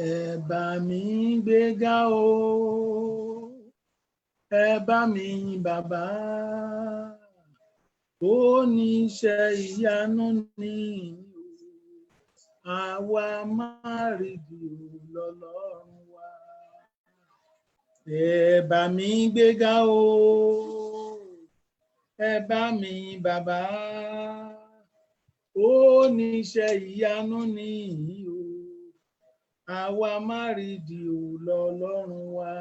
Ẹ bá mi gbéga o, ẹ bá mi yìn bàbá, oníṣẹ́ ìyanu ni àwa máa rí bí lọ́lọ́run wa. Ẹ bá mi gbéga o, ẹ bá mi yìn bàbá, oníṣẹ́ ìyanu ni o. Àwa márìdì ò lọ́lọ́run wa.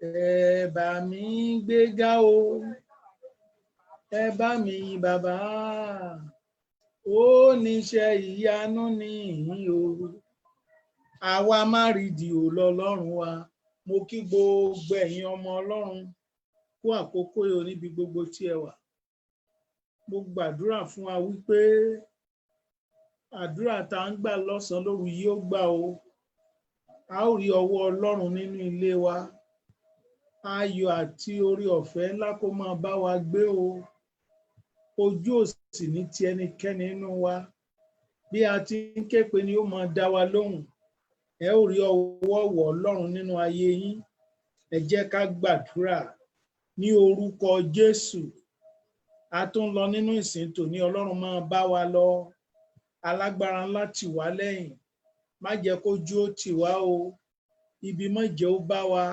Ẹ bá mi gbéga o, ẹ bá mi yìn bàbá, oníṣẹ́ ìyanu nìyí o. Àwa márìdì ò lọ́lọ́run wa. Mo kí gbogbo ẹ̀yin ọmọ Ọlọ́run kú àkókò yìí níbi gbogbo tí ẹ wà. Mo gbàdúrà fún wa wípé àdúrà tá ń gbà lọ́sàn-án lóru yìí ó gbà o. A ó rí ọwọ́ Ọlọ́run nínú ilé wa. Ayọ̀ àti orí ọ̀fẹ́ ńlá kó máa bá wa gbé o. Ojú òsì ní ti ẹnikẹ́ni nínú wa. Bí a ti ń ké pe ni ó máa dá wa lóhùn. Ẹ ó rí ọwọ́ ọ̀wọ̀ Ọlọ́run nínú ayé yín. Ẹ jẹ́ ká gbàdúrà ní orúkọ Jésù. A tún lọ nínú ìsìn tòní, Ọlọ́run máa bá wa lọ. Alágbára ńlá tì wá lẹ́yìn. Má jẹ́ kójú ó tì wá o. Ibi má jẹ́ ó bá wa.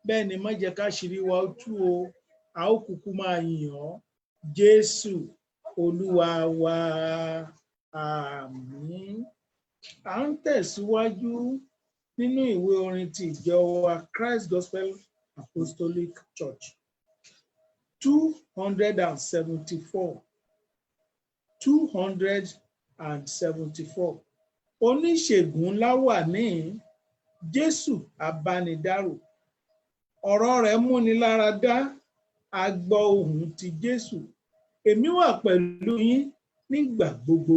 Bẹ́ẹ̀ ni má jẹ́ káṣírí wa ó tú o. A ó kúkú máa yìn ọ́. Jésù Olúwa wa. Àmín. À ń tẹ̀síwájú nínú ìwé orin ti ìjọ wa Christ Gospel Apostolic Church 274. 274. Oníṣègùn ńlá wà ní Jésù abánidárò. Ọ̀rọ̀ rẹ̀ múni lára dá. A gbọ́ ohùn ti Jésù. Èmi wà pẹ̀lú yín nígbà gbogbo.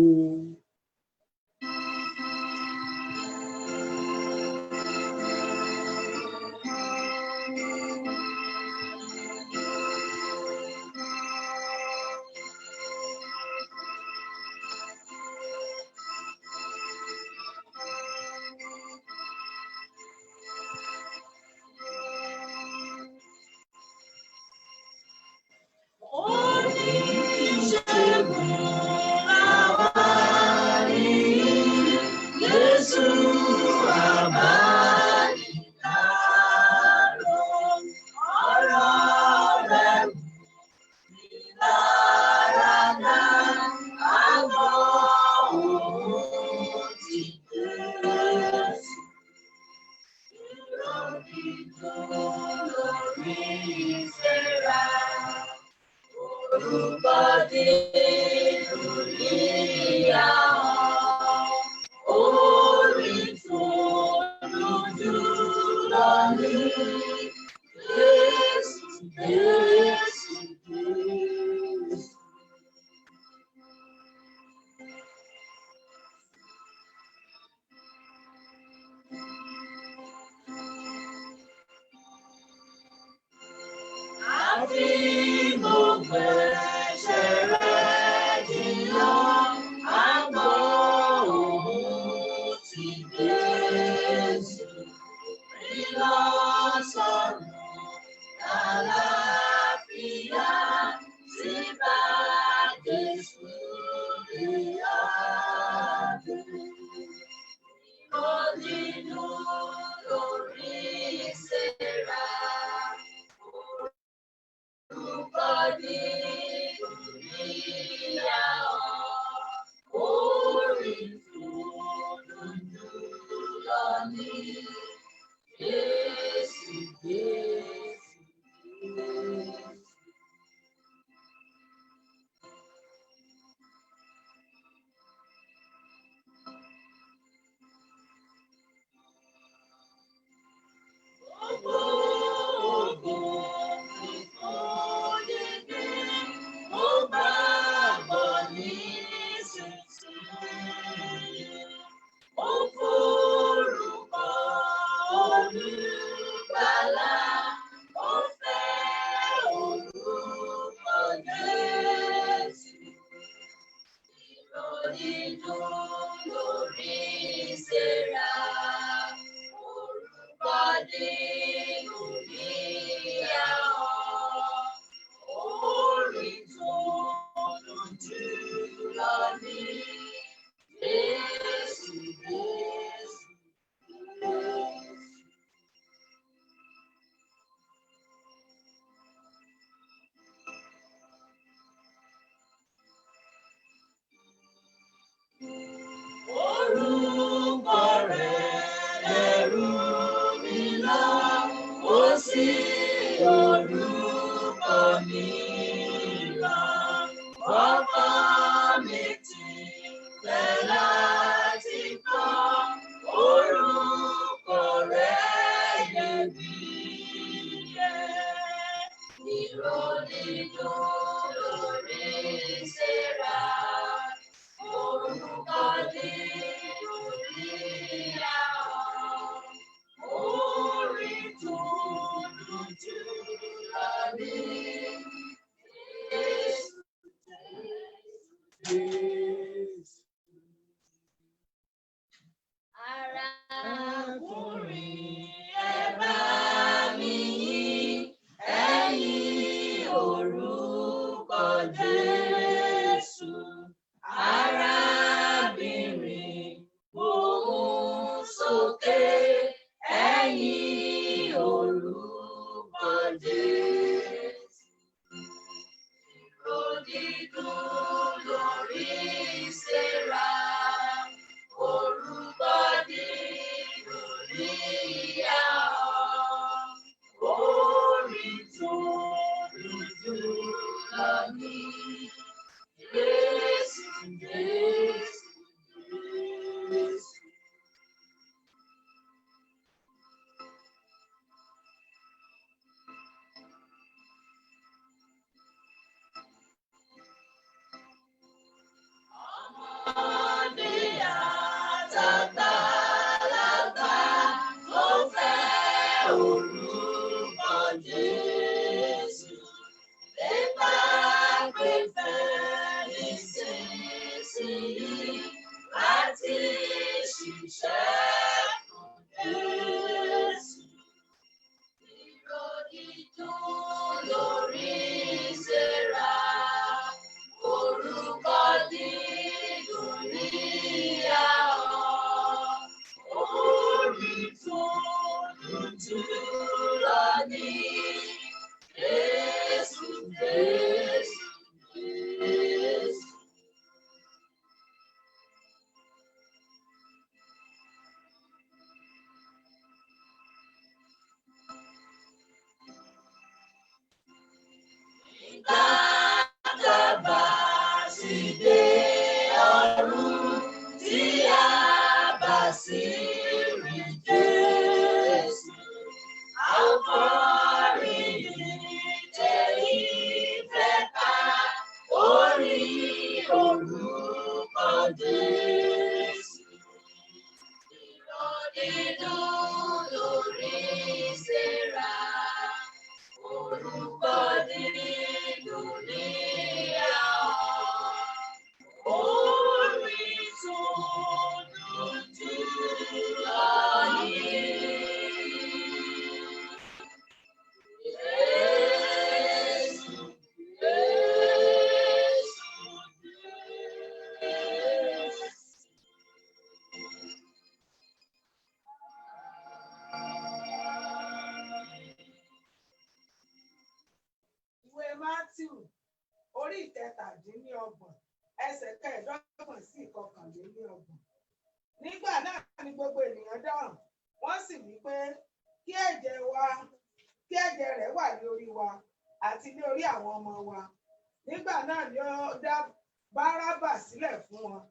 dídùn lórí ìṣẹ́ra, orúkọ dídùn ní ahọ́n, orin tó dùn jùlọ ní Jésù, Jésù, Jésù. Orúkọ rẹ̀ lẹ̀rù mi lọ, ó sì orúkọ mìíràn. Ọkàn mi ti fẹ́ láti kọ́ orúkọ rẹ̀ iyebíye. Ìró dídùn lórí ìṣẹ́ra, orúkọ dídùn ní ahọ́n, orin tó dùn jùlọ ní Jésù, Jésù. Arákùnrin, ẹ bá mi yìn, ẹ̀yin orúkọ Jésù. Arábìnrin, gbóhùn sókè, ẹ̀yin orúkọ Jésù. Ìró dídùn lórí ìṣẹ́ra, orúkọ dídùn ní ahọ́n, orin tó dùn jùlọ ní Jésù, Jésù, Jésù. Ọmọdé àtàgbàlagbà ló fẹ́ orúkọ Jésù. Nípa pípẹ́ nísinsìnyí láti ṣiṣẹ́ fún Jésù. Ìró dídùn lórí ìṣẹ́ra, orúkọ dídùn ní ahọ́n, orin tó dùn jùlọ ní Jésù, Jésù, Jésù. Nígbà tá a bá sì dé ọ̀run, tí a bá sì rí Jésù, a ó kọrin ìjẹ́ ìfẹ́ ká, orin orúkọ Jésù. Ìró dídùn lórí ìṣẹ́ra, orúkọ dídùn ní ahọ́n, orin tó dùn jùlọ ní Jésù, Jésù, Jésù. Ìwé Mátíù orí ìkẹtàdínlọ́gbọ̀n ẹsẹ̀ kẹẹ̀ẹ́dọ́gbọ̀n sí ìkọkànlélọ́gbọ̀n. Nígbà náà ni gbogbo ènìyàn dáhùn, wọ́n sì wí pé kí ẹ̀jẹ̀ rẹ̀ wà ní orí wa àti ní orí àwọn ọmọ wa. Nígbà náà ni ó dá Bárábà sílẹ̀ fún wọn,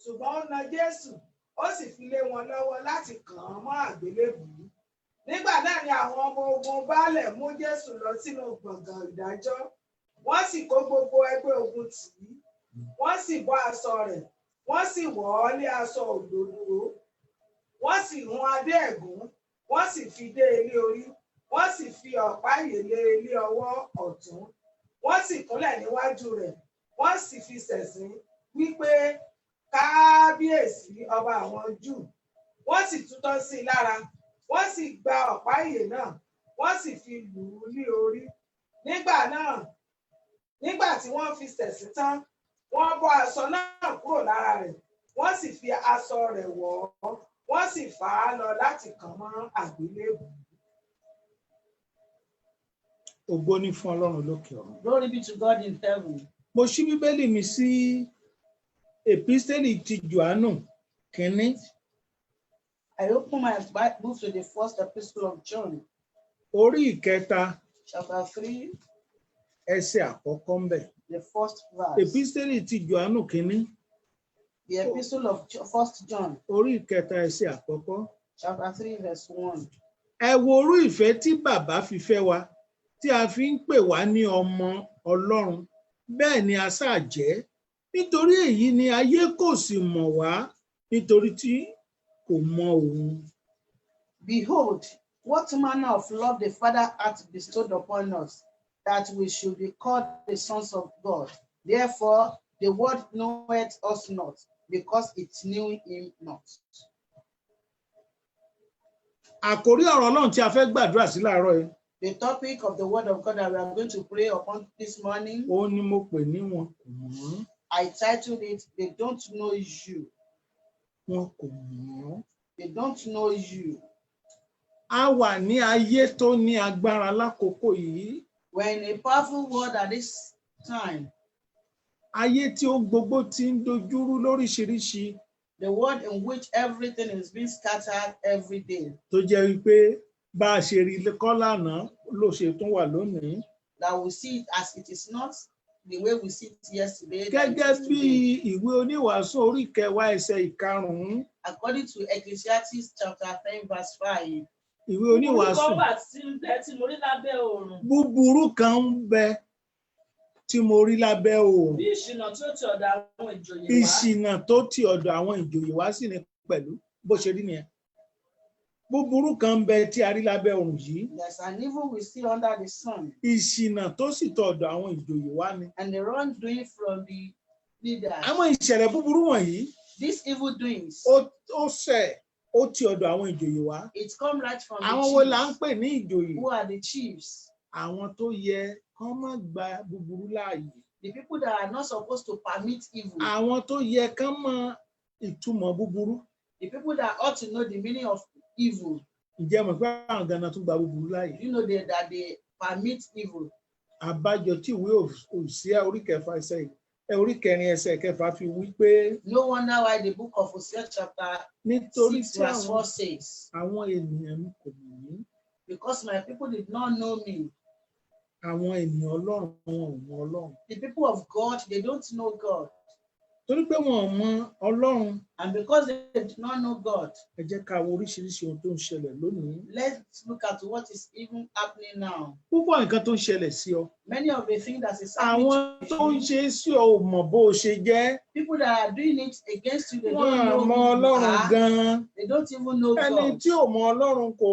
ṣùgbọ́n ó na Jésù, ó sì fi lé wọn lọ́wọ́ láti kàn án mọ́ àgbélébùú. Nígbà náà ni àwọn ọmọ ogun baálẹ̀ mú Jésù lọ sínú gbọ̀ngàn ìdájọ́, wọ́n sì kó gbogbo ẹgbẹ́ ogun tì í, wọ́n sì bọ́ aṣọ rẹ̀, wọ́n sì wọ̀ ọ́ lé aṣọ òdòdó, wọ́n sì hun adé ẹ̀gún, wọ́n sì fi dé ilé orí, wọ́n sì fi ọ̀pá ìyèlé ilé ọwọ́ ọ̀tún, wọ́n sì kúnlẹ̀ níwájú rẹ̀, wọ́n sì fi ṣẹ̀sín wípé kábíyèsí ọba àwọn Júù. Wọ́n sì tutọ́ sí i lára, wọ́n sì gba ọ̀pá ìyè náà, wọ́n sì fi lù ú ní orí. Nígbà tí wọ́n fi ṣẹ̀sín tán, wọ́n bọ́ aṣọ náà kúrò lára rẹ̀, wọ́n sì fi aṣọ rẹ̀ wọ̀ ọ́, wọ́n sì fà á lọ láti kàn mọ́ àgbélébùú. Ògo ni fún Ọlọ́run lókè ọ̀run. Glory be to God in heaven. Mo ṣí Bíbélì mi sí Epísítélì ti Jòhánù kínní. I open my Bible to the first epistle of John, Orí ìkẹta chapter 3, ẹsẹ̀ àkọ́kọ́ ń bẹ̀. the first verse. Epísítélì ti Jòhánù kínní. The epistle of First John, Orí ìkẹta ẹsẹ̀ àkọ́kọ́. chapter 3, verse 1. Ẹ wo orú ìfẹ́ tí bàbá fi fẹ́ wa, tí a fi ń pè wá ní ọmọ Ọlọ́run, bẹ́ẹ̀ ni a sáà jẹ́. Nítorí èyí ni ayé kò sì mọ̀ wá, nítorí tí kò mọ òun. Behold, what manner of love the Father hath bestowed upon us, that we should be called the sons of God. Therefore, the world knoweth us not, because it knew him not. Àkórí ọ̀rọ̀ Ọlọ́run tí a fẹ́ gbàdúrà sí láàárọ̀ yìí, The topic of the word of God that we are going to pray upon this morning, òun ni mo pè ní wọn kò mọ̀. I titled it, They Don't Know You. Wọn kò mọ̀. They don't know you. A wà ní ayé tó ní agbára lákòókò yìí. We're in a powerful world at this time. Ayé tí ó gbogbo ti ń dojúrú lóríṣiríṣi. The world in which everything is being scattered every day. Tó jẹ́ wípé bá a ṣe rí kọ́ lánàá ló ṣe tún wà lónìí. That we see it as it is not the way we see it yesterday. Gẹ́gẹ́ bí ìwé oníwàásù orí kẹwàá ẹsẹ̀ ìkarùn-ún. According to Ecclesiastes chapter 10 verse 5. Ìwé oníwàásù. Búburú kan ń bẹ tí mo rí lábẹ́ oòrùn. Bí ìṣìnà tó ti ọ̀dọ̀ àwọn ìjòyè wá. Ìṣìnà tó ti ọ̀dọ̀ àwọn ìjòyè wá sì ní pẹ̀lú bó ṣe rí nìyẹn. Búburú kan ń bẹ tí a rí lábẹ́ oòrùn yìí. There's an evil we see under the sun. Ìṣìnà tó sì tọ̀ ọ̀dọ̀ àwọn ìjòyè wá ni. And the wrongdoing from the leaders. Àwọn ìṣẹ̀lẹ̀ búburú wọ̀nyí. These evil doings. Ó ṣẹ̀ ó ti ọ̀dọ̀ àwọn ìjòyè wá. It come right from the Àwọn wo là ń pè ní ìjòyè? Who are the chiefs? Àwọn tó yẹ kán má gba búburú láàyè. The people that are not supposed to permit evil. Àwọn tó yẹ kán mọ ìtumọ̀ búburú. The people that ought to know the meaning of evil. Ǹjẹ́ mọ̀ pé àwọn ganan tún gba búburú láàyè? You know that they permit evil. Àbájọ tí ìwé Hosea orí kẹrin ẹsẹ̀ kẹfà fi wí pé. No wonder why the book of Hosea chapter 6 verse 4 says. Àwọn ènìyàn mi kò mọ̀ mí. Because my people did not know me. Àwọn ènìyàn Ọlọ́run wọn ò mọ Ọlọ́run. The people of God, they don't know God. Torí pé wọn ò mọ Ọlọ́run. And because they do not know God. Ẹ jẹ́ ká wo oríṣiríṣi ohun tó ń ṣẹlẹ̀ lónìí. Let's look at what is even happening now. Púpọ̀ nǹkan tó ń ṣẹlẹ̀ sí ọ. Many of the things that is happening. Àwọn tó ń ṣe sí ọ ò mọ̀ bó o ṣe jẹ́. People that are doing it against you, they don't Wọ́n know mọ who you Ọlọ́run are. gan-an. They don't even know God. Ẹni tí ò mọ Ọlọ́run kò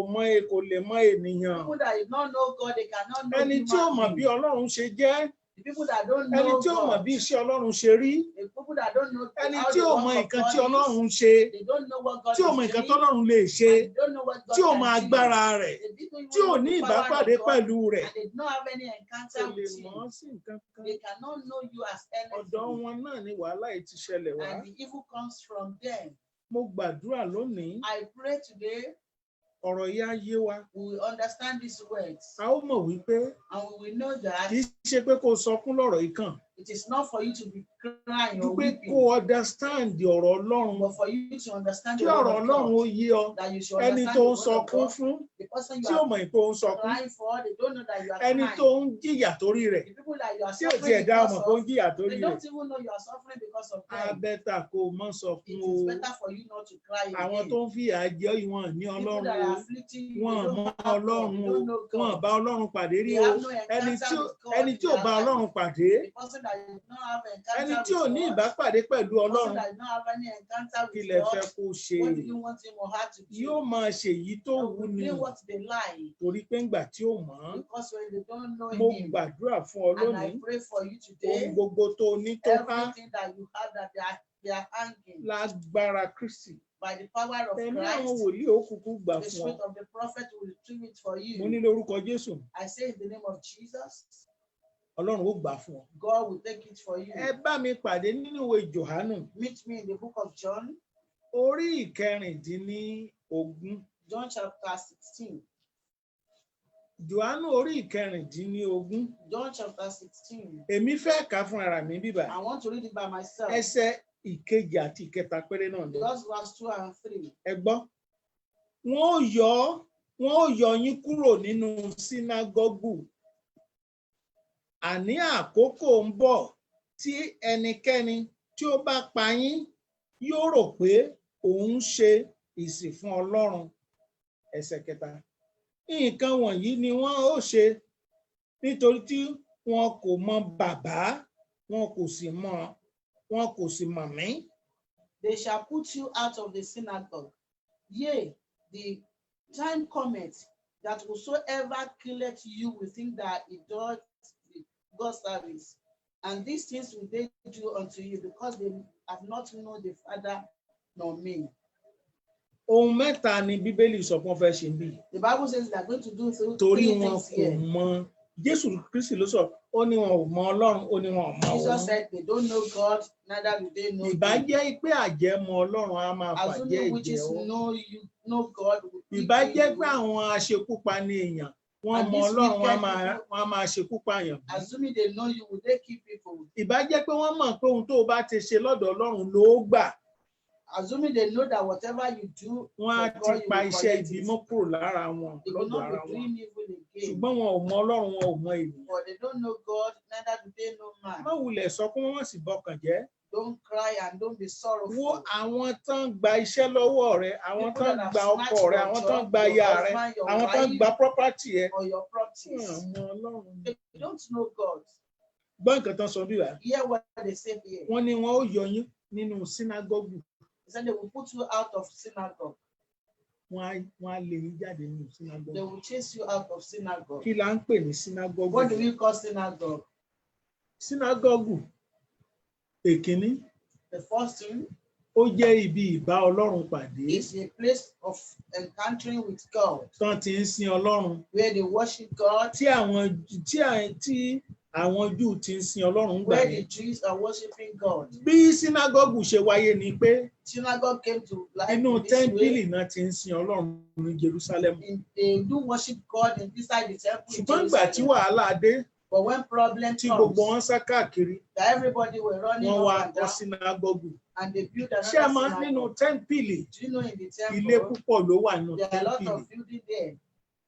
lè mọ ènìyàn. People that do not know God, they cannot know Ẹni tí ò mọ̀ bí Ọlọ́run ṣe jẹ́. The people that don't know Ẹni tí ò mọ̀ God. bí iṣẹ́ Ọlọ́run ṣe rí. The people that don't know Ẹni how tí the ò work mọ of nǹkan God tí is. Ọlọ́run ṣe. They don't know what God Tí ò is mọ nǹkan doing. tọ́lọ́run lè ṣe. They don't know what God Tí ò can mọ do. agbára rẹ̀. They didn't even Tí ò know ní the power ìbápàdé of God. pẹ̀lú rẹ̀. And they did not have any Kò encounter lè with mọ̀ you. ọ́ sí nǹkan kan. They cannot know you as Ọ̀dọ̀ anything. wọn náà ni wàhálà yìí ti ṣẹlẹ̀ wá. And the evil comes from them. Mo gbàdúrà lónìí. I pray today Ọ̀rọ̀ yìí á yé wa. we will understand these words. A ó mọ̀ wípé And we will know that kì í ṣe pé kó o sọkún lọ́rọ̀ yìí kàn. it is not for you to be crying Ju or pé weeping, kó o understand ọ̀rọ̀ Ọlọ́run. but for you to understand Kí the ọ̀rọ̀ word of Ọlọ́run ó God. yé ọ. That you should Ẹni understand tó the ń word of sọkún God. fún. The person Tí you ò are mọ̀ pé ó ń sọkún. crying for, they don't know that you are Ẹni crying. tó ń jìyà torí rẹ̀. The people that you are Tí ò tiẹ̀ suffering dá because ọmọ kó ń of, jìyà torí they rẹ̀. don't even know you are suffering because of Á them. bẹ́tà kó o mọ́ It sọkún o. is better for you not to cry Àwọn again. tó ń fìyà jẹ ìwọ̀n ní People Ọlọ́run that o. are afflicting you, Wọ́n they mọ don't have God, Ọlọ́run they o. don't know Wọ́n God. bá Ọlọ́run pàdé rí They o. have no Ẹni encounter tí with God ẹni in tí ò their bá life. Ọlọ́run pàdé. The person that did not have encounter ẹni with tí ò ní God, ìbápàdé pẹ̀lú person Ọlọ́run, that did not have any encounter kí with lẹ God, fẹ́ kó ṣe? what do you want him or her to Yóò do? máa ṣe èyí tó They wù will ní, do what they like, torí pé ńgbà tí ò mọ̀, because when they don't know mo him, gbàdúrà fún ọ and I lónìí, pray for you ohun today, gbogbo tó ní tó há everything that you have that they are hanging lágbára Kristi. by the power of Ẹ̀mí àwọn Christ, wòlíì ó kúkú gbà the fún ọ. spirit of the prophet will retrieve it for Mo ní you. lórúkọ Jésù, I say in the name of Jesus, Ọlọ́run ó gbà fún ọ. God will take it for you. Ẹ bá mi pàdé nínú ìwé Jòhánù Meet me in the book of John, orí ìkẹrìndínlógún. John chapter 16. Jòhánù orí ìkẹrìndínlógún. John chapter 16. Èmi fẹ́ kà á fún ara mi bíbá. I want to read it by myself. Ẹsẹ̀ ìkejì àti ìkẹta péré náà ni. Just verse 2 and 3. Ẹ gbọ́. Wọ́n ó yọ yín kúrò nínú sínágọ́gù. Àní àkókò ń bọ̀ tí ẹnikẹ́ni tí ó bá pa yín yóò rò pé òun ṣe ìsìn fún Ọlọ́run. Ẹsẹ̀ kẹta. Nǹkan wọ̀nyí ni wọ́n ó ṣe nítorí tí wọn kò mọ bàbá, wọn kò sì mọ̀ mí. They shall put you out of the synagogue. Yea, the time cometh that whosoever killeth you will think that he does God's service. And these things will they do unto you, because they have not known the Father nor me. Ohun mẹ́ta ni Bíbélì sọ pé wọ́n fẹ́ ṣe bí. The Bible says they are going to do Torí three wọn things kò here. mọ Jésù Kristi ló sọ, ó ní wọn ò mọ Ọlọ́run, ó ní wọn ò mọ Jesus òun. said they don't know God, neither do they know Ìbá him. jẹ́ pé àjẹ́ mọ Ọlọ́run á máa fàjẹ́ Assuming witches ìjẹ́ ọ́. know God. Ìbá jẹ́ pé àwọn aṣekúpani èèyàn wọ́n And mọ these Ọlọ́run wicked wọ́n á máa ṣekúpàyàn. Assuming they know you, will they kill people? Ìbá jẹ́ pé wọ́n mọ̀ pé ohun tó o bá ti ṣe lọ́dọ̀ Ọlọ́run ló gbà. Assuming they know that whatever you do, Wọ́n á for ti God, you pa will iṣẹ́ collect ibi it. mọ́ kúrò lára wọn They will lọ́dọ̀ ara not be wọn. doing evil again. Ṣùgbọ́n wọn ò mọ Ọlọ́run, wọn ò mọ ènìyàn. But they don't know God, neither do they know man. Má wulẹ̀ sọ pé wọ́n sì bọkàn jẹ́. Don't cry and don't be Wo sorrowful. àwọn tán gba iṣẹ́ lọ́wọ́ rẹ̀, àwọn People tán that have gba ọkọ snatched rẹ̀, your àwọn tán job, gba your aya rẹ̀, husband, your àwọn tán wife, gba property ẹ̀. or your properties. Wọ́n mọ Ọlọ́run. They don't know God. Gbọ́ nǹkan tán sọ bí wà. Hear what they say here. Wọ́n ní wọn ó yọ yín nínú sínágọ́gù. They said they will put you out of synagogue. Wọ́n á lé yín jáde nínú sínágọ́gù. They will chase you out of synagogue. Kí la ń pè ní sínágọ́gù? What do we call synagogue? Sínágọ́gù èkíní, The first thing ó jẹ́ ibi ìbá Ọlọ́run pàdé. is a place of encountering with God, Tán ti ń sin Ọlọ́run. where they worship God, Tí àwọn Júù ti ń sin Ọlọ́run gbà where yẹn. the Jews are worshiping God. Bí sínágọ́gù ṣe wáyé ni pé Synagogue came to life inú in this tẹ́ḿpìlì way. náà ti ń sin Ọlọ́run ní Jerusalem. They do worship God inside the temple in Ṣùgbọ́n ìgbà tí Jerusalem. wàhálà dé, But when problem tí comes, gbogbo wọn sá káàkiri, that everybody were running wọ́n wá up and kọ́ down, sínágọ́gù. and they built Ṣé ẹ another mọ̀ nínú synagogue. tẹ́ḿpìlì, Do you know in the ilé temple, púpọ̀ ló wà nínú there are a lot tẹ́ḿpìlì. of building there,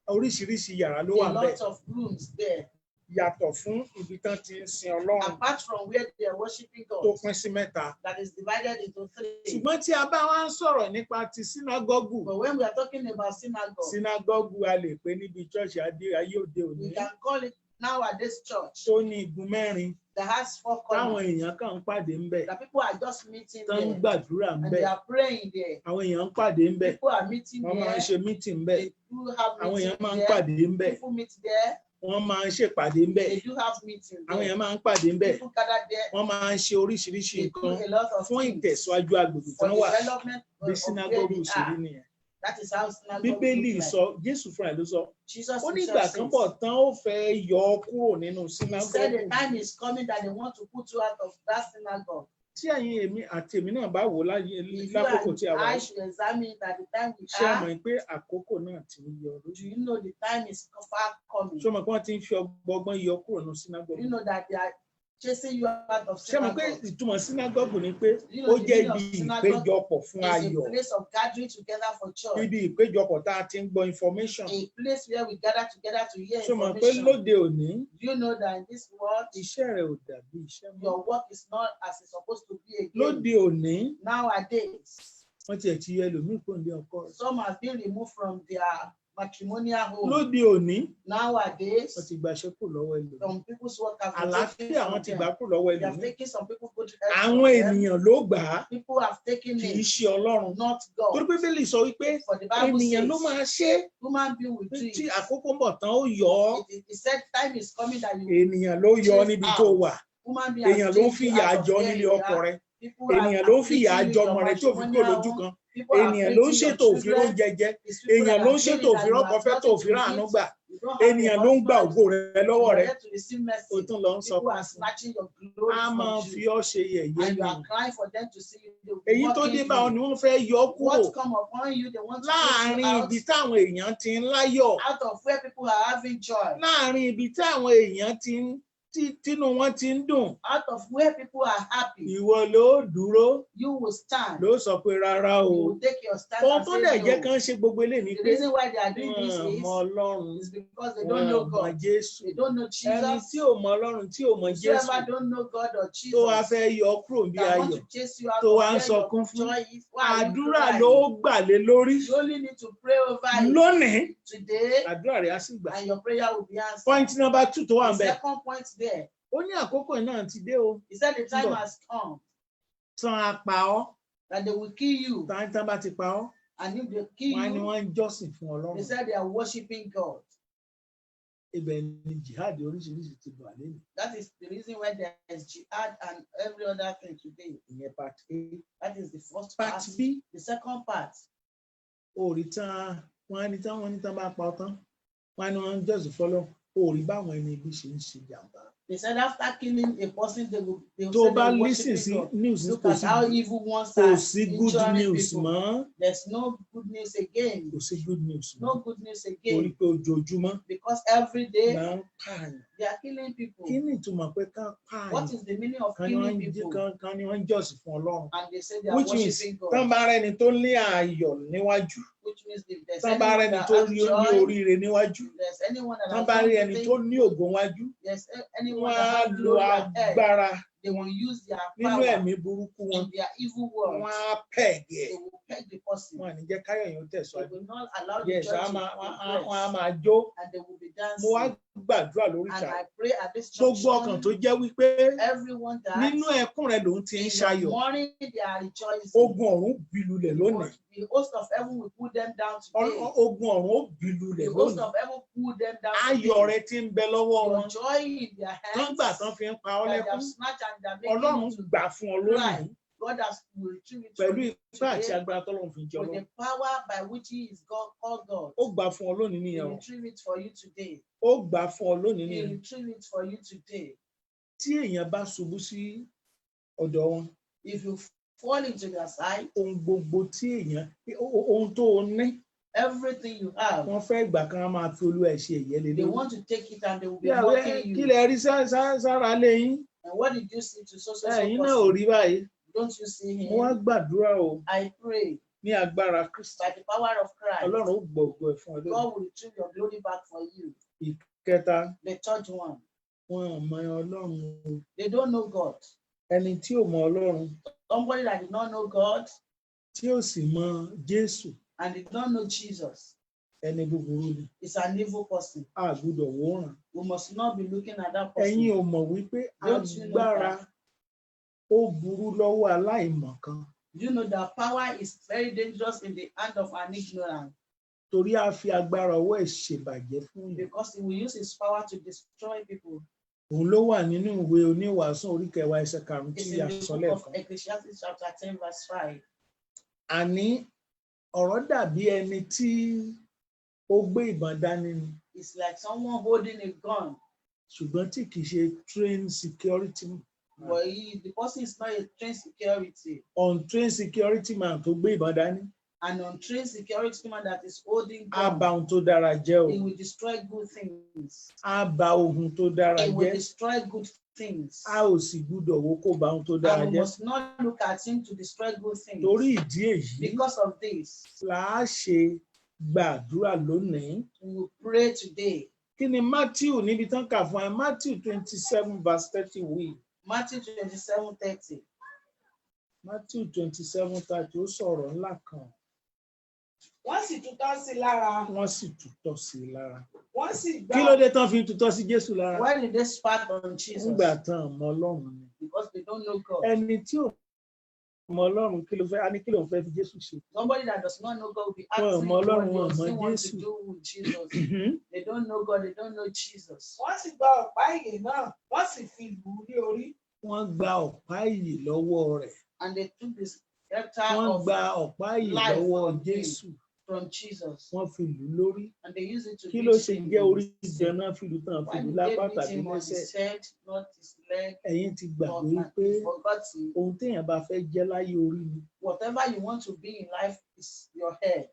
Oríṣiríṣi yàrá ló there wà are a ńbẹ̀. lot of rooms there, Yàtọ̀ fún ibi tán ti ń sin Ọlọ́run apart from where they are worshiping tó God, pín sí mẹ́ta. that is divided into three. Ṣùgbọ́n tí a bá wá ń sọ̀rọ̀ nípa ti sínágọ́gù, But when we are talking about synagogue, sínágọ́gù a lè pè níbi ṣọ́ọ̀ṣì ayé òde òní we can call it nowadays church tó ní igun mẹ́rin that has four táwọn corners. èèyàn kàn ń pàdé ńbẹ̀, That people are just meeting tán ń there gbàdúrà and ńbẹ̀, they are praying there. àwọn èèyàn ń pàdé ńbẹ̀, People are meeting wọ́n máa ń there. ṣe mítìn ńbẹ̀, They do have àwọn èèyàn meeting máa ń there. pàdé ńbẹ̀, People meet there. wọ́n máa ń ṣèpàdé ńbẹ̀, They do have meeting àwọn èèyàn there. máa ń pàdé ńbẹ̀, People gather there. wọ́n máa ń ṣe oríṣiríṣi They do nǹkan a lot of fún things ìtẹ̀síwájú agbègbè for tán wà. development Bí of where sínágọ́gù they ṣe rí are. nìyẹn. That is how synagogue Bíbélì looks sọ, like. Jésù fúnra ẹ̀ ló sọ, Jesus ó ní himself ìgbà kan bọ̀ says, tán ó fẹ́ yọ ọ́ kúrò nínú he said the sínágọ́gù. time is coming that they want to put you out of that synagogue. Tí ẹ̀yin èmi àti èmi náà bá wò ó If you lákòókò tí a and wà I yìí, should examine it at the time we ṣé ẹ are, mọ̀ pé àkókò náà ti ń yọ do lójú? you know the time is far coming? Ṣé o mọ̀ pé wọ́n ti ń fi ọgbọ́n yọ kúrò nínú sínágọ́gù? You know that they are chasing you out of Ṣé ẹ mọ̀ pé synagogue. ìtumọ̀ sínágọ́gù ni pé You ó know the jẹ́ meaning of ibi synagogue ìpéjọpọ̀ fún is ayọ̀, a place of gathering together for church, ibi ìpéjọpọ̀ tá a ti ń gbọ́ information. a place where we gather together to hear Ṣé o mọ̀ pé information. lóde òní, Do you know that in this world, iṣẹ́ rẹ̀ ò dàbí iṣẹ́ mọ́? your work is not as it's supposed to be again? Lóde òní, Nowadays, wọ́n tiẹ̀ ti yọ ẹlòmíì kúrò ní ọkọ rẹ̀. some have been removed from their matrimonial home. lóde òní Nowadays, wọ́n ti gbaṣẹ́ kù lọ́wọ́ ẹlòmíì. some people's work has been taken àlàáfíà from wọ́n ti them. gbà kù lọ́wọ́ They have ẹlòmíì. taken some people good health from àwọn them. ènìyàn ló gbà á People have taken kì í it, ṣe Ọlọ́run. not torí God. Bíbélì sọ wípé For the Bible ènìyàn ló says, máa ṣe é. human being will do tí it. àkókò ń bọ̀ tán ó yọ ọ́. It said time is coming that you ènìyàn ló yọ ọ́ níbi tó wà. human being has èèyàn ló ń changed fi you ìyà out of jọ where nílé you ọkọ are. rẹ. People ènìyàn are ló ń fi ìyà afflicting jọ you in ọmọ your rẹ tí ò fi kúrò matrimonial lójú home. kan. People are ènìyàn ló ń afflicting ṣètò your òfin children. oúnjẹ jẹ. It's people ènìyàn that ló ń are ṣètò feeling òfin that you rọ́kọfẹ́ have tó nothing òfin to ráàánú eat. gbà. You don't have ènìyàn a ló ń gba husband. ògo rẹ lọ́wọ́ You rẹ. are yet to receive o mercy. tún lọ ń sọ People are fún un. snatching your glory a máa from fi you. ọ́ ṣe yẹ̀yẹ́ And you ni. are crying for them to see you. They will èyí mock tó dé bá ọ ni you. wọ́n fẹ́ yọ ọ́ kúrò What come upon you, they want to take láàárín you out, ibi táwọn èèyàn ti ń láyọ̀. out of where people are having joy, láàárín ibi táwọn èèyàn tínú wọn ti ń dùn. out of where people are happy. ìwọ ló dúró You will stand. ló sọ pé rárá You o. will take your stand ohun and tó dẹ̀ jẹ́ say kán no. ṣe gbogbo eléyìí ni The pé reason why they are doing this wọ́n mọ Ọlọ́run. is because they don't know wọ́n mọ God. Jésù. They don't know ẹni Jesus. tí ò mọ Ọlọ́run tí ò mọ Jésù Whoever don't know God or tó wá Jesus fẹ́ yọ ọ́ kúrò bí that want ayọ̀ to chase you out tó of wá ń where sọkún your fún. joy is. Why are you àdúrà crying? ló gbà lé lórí. You only need to pray over it lónìí today, àdúrà rẹ̀ á sì gbà. and your prayer will be answered. point number 2 tó wà ń The bẹ̀. second point there, ó ní àkókò náà ti dé o. he said the time Bọ̀. has come tán á pa ọ́. that they will kill you, tán bá ti pa ọ́. and if they kill wọ́n á ní you, wọ́n ń jọ́sìn fún Ọlọ́run. they said they are worshiping God. ibẹ̀ ni jihad oríṣiríṣi ti bọ̀ lẹ́nu. That is the reason why there is jihad and every other thing today. ìyẹn part A. That is the first part part. B. The second part, òòrì tán wọ́n ní tán bá pa ọ́ tán wọ́n á ní wọ́n ń jọ́sìn fọ́lọ́. òòrì báwọn ẹni ibi ṣe ń ṣe jàǹbá. they said after killing a person, they will tó say bá they are lísìn sí worshiping God. news Look kò at sí how evil ones kò are sí good injuring news people. mọ́. There's no good news again. kò sí good news mọ́. No good news torí again. pé ojoojúmọ́ Because every day là ń pààyàn. they are killing people. kí ni ìtumọ̀ pé ká What pààyàn? is the meaning of kan ni wọ́n killing ń people? kan ni wọ́n ń jọ́sìn fún Ọlọ́run. And they say they are which means worshiping tán God. bá rẹ́ni tó ní ayọ̀ níwájú. Which means if there's tán bá anyone rẹ́ni that tó has ní joy, oríire níwájú. if there's anyone that tán has bá rí something, ẹni tó ní ògo níwájú. there's anyone wọ́n that á has lo glory ahead, agbára they will use their nínú power ẹ̀mí burúkú wọn. in their evil wọ́n words. á pẹ̀gì ẹ̀. They will peg the person. wọ́n á ní jẹ́ káyọ̀ yẹn ó They tẹ̀síwájú. will not allow the yes church wọ́n to á progress, máa jó. and they will be mo wá dancing. gbàdúrà lórí And ìta. I pray at this gbogbo ọkàn tó junction, jẹ́ wípé everyone that nínú ẹkún rẹ̀ lòun ti ń in ṣayọ̀. the morning they are rejoicing. ogun ọ̀run bìlulẹ̀ lónìí. The host of heaven will put them down today. ogun ọ̀run ó bìlulẹ̀ The host lónìí. of heaven put them down ayọ̀ today. rẹ ti ń bẹ lọ́wọ́ Your wọn. joy in their tán hands gbà tán fi ń pa ọ́ that they lẹ́kún. have snatched and they are making Ọlọ́run you to gbà fún ọ lónìí. cry. God has will retrieve it pẹ̀lú from you ipá àti today agbára tọ́lọ́run fi jẹ with Ọlọ́run. the power by which He is God, called God. ó gbà fún ọ lónìí He nìyẹn will o. retrieve it for you today. ó gbà fún ọ lónìí He will nìyẹn. retrieve it for you today. tí èèyàn bá ṣubú sí ọ̀dọ̀ wọn. If you fall into their side, ohun gbogbo tí èèyàn ohun tó o ní everything you have, wọ́n fẹ́ gbà kan máa fi olú ẹ̀ ṣe ẹ̀yẹ lé they lórí. want to take it and they will be kí mocking you. lẹ rí sára lẹ́yìn. And what did you see to so ẹ̀yin náà ò person? rí báyìí. Don't you see mo wá him? gbàdúrà o I pray ní agbára Kristi. by the power of Christ, Ọlọ́run ó gbọ̀gbọ̀ ẹ̀ fún ọ lónìí. God will retrieve your glory back for you. Ìkẹta, The third one, wọn ò mọ Ọlọ́run o. they don't know God. ẹni tí ò mọ Ọlọ́run Somebody that did not know God tí ò sì mọ Jésù and did not know Jesus ẹni búburú ni. is an evil person. a gbọ́dọ̀ wòran. We must not be looking at that ẹ̀yin person. ò mọ̀ wípé Don't you know agbára that? ó burú lọ́wọ́ aláìmọ̀kan. You know that power is very dangerous in the hand of an ignorant torí a fi agbára ọwọ́ ẹ̀ ṣèbàjẹ́ fún yín. because he will use his power to destroy people. òun ló wà nínú ìwé oníwàásù orí kẹwàá ẹsẹ̀ karùnún It's tí in a the sọ book of lẹ́ẹ̀kan. Ecclesiastes chapter 10 verse 5. àní ọ̀rọ̀ dàbí ẹni tí ó gbé ìbọn dání ni It's like someone holding a gun, ṣùgbọ́n tí kì í ṣe trained security man. but the person is not a trained security. untrained security man tó gbé ìbọn dání. An untrained security man that is holding á gun, bà ohun tó dára jẹ́ o. he will destroy good things. á bà ohun tó dára He will jẹ́. destroy good things. a ò sì gbúdọ̀ wo kó bà ohun tó dára And we jẹ́. must not look at him to destroy good things. torí ìdí èyí Because of this, là á ṣe gbàdúrà lónìí. we will pray today. kí ni Matthew níbi tán kà fún ẹ Matthew 27 verse 30 wí. Matthew 27:30. Matthew 27:30 ó sọ̀rọ̀ ńlá kan. wọ́n sì tutọ́ sí i lára. wọ́n sì tutọ́ sí i lára. Wọ́n sì gbà. Kí ló dé tán fi tutọ́ sí Jésù lára? Why did they spat on Jesus? Nígbà tán mọ Ọlọ́run ni. Because they don't know God. Ẹni tí ò mọ Ọlọ́run kí ló fẹ́, a ní kí ló ń fẹ́ fi Jésù ṣe? Somebody that does not know God will be Wọn ò asking mọ Ọlọ́run, what wọn ò does mọ he want to Jésù. do with Jesus. They don't know God, they don't know Jesus. Wọ́n sì gba ọ̀pá ìyè náà, wọ́n sì fi lù ú ní orí. Wọ́n gba ọ̀pá ìyè lọ́wọ́ rẹ̀. And they took this scepter Wọ́n of gba ọ̀pá ìyè life lọ́wọ́ from him. Jésù. from Jesus. Wọ́n fi lù ú lórí. And they use it to Kí ló beat ṣe him. jẹ́ orí ìjẹun fi lù tán fi Why lù did they lápá beat tàbí him on his lẹ́sẹ̀? head, not his leg? Ẹ̀yin ti Or gbàgbé pé forgotten. ohun téèyàn bá fẹ́ jẹ́ láyé orí ni Whatever you want to be in life is your head,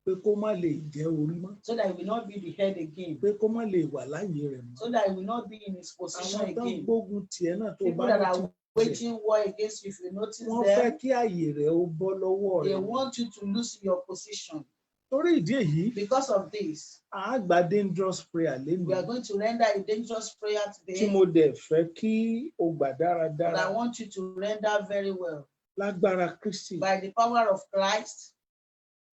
pé kó má lè jẹ́ orí mọ́, so that it will not be the head again, pé kó má lè wà láyé rẹ̀ mọ́. so that it will not be in his position Àwọn tó ń again. gbógun tiẹ̀ náà tó People bá that rántí are waging war against you, if you notice wọ́n fẹ́ them, kí àyè rẹ̀ ó bọ́ lọ́wọ́ they rẹ̀. want you to lose your position. Torí ìdí èyí, Because of this, à á gba dangerous prayer we lénìí are going to render a dangerous prayer tí today, mo dẹ̀ fẹ́ kí o gbà but I dáradára want you to render very well. lágbára Kristi. By the power of Christ,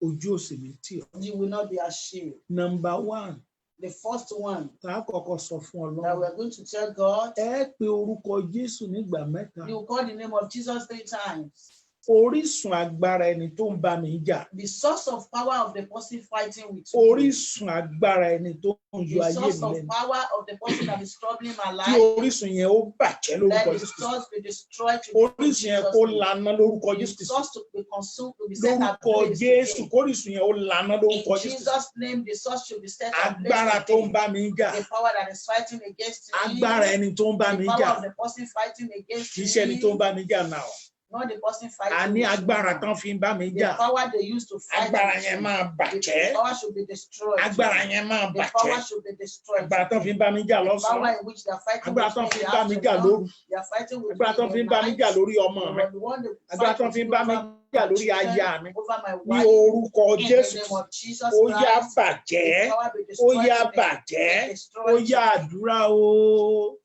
Ojú òsì ní tì ọ́. you will not be ashamed. Number one, The first one tá a kọ́kọ́ sọ fún that we Ọlọ́run. are going to tell God, Ẹ pe orúkọ Jésù nígbà mẹ́ta. you will call the name of Jesus 3 times. Orísun agbára ẹni tó ń bá mi jà. The source of power of the person fighting with you. Orísun agbára ẹni tó ń yọ The ayé source mi of lẹ́nu. power of the person that is troubling my Kí life. orísun yẹn ó bàjẹ́ lórúkọ Let the Jésù. source be destroyed today. Orísun yẹn kó laná lórúkọ The Jésù. source to be consumed to be set Lórúkọ ablaze Jésù, today. kórísun yẹn ó laná In lórúkọ Jésù. Jesus' name, the source should be set Agbára ablaze tó ń today. bá mi jà. The power that is fighting against me. Agbára ẹni tó ń bá mi The power jà. of the person fighting against Kì í ṣe ẹni tó ń me. bá mi jà náà. Not the person A fighting ní with agbára me. tán fi ń bá mi The jà. power they use to fight Agbára with yẹn you. máa The bàjẹ́. power should be destroyed. Agbára yẹn máa The power bàjẹ́. should be destroyed. Agbára tán fi ń bá mi jà The lọ́sàn-án. power in which they are fighting Agbára with tán me fi in ń the bá mi jà afternoon. lóru. They are fighting with Agbára tán me fi in ń the bá mi jà night. lórí ọmọ mi. They want to Agbára fight tán with fi ń me bá mi over jà my lórí aya children, mi. over my Ní wife. orúkọ In the Jésù. name of Jesus Ó yá Christ, bàjẹ́. the power be Ó destroyed yá today. bàjẹ́. Be Ó destroyed yá today. àdúrà o.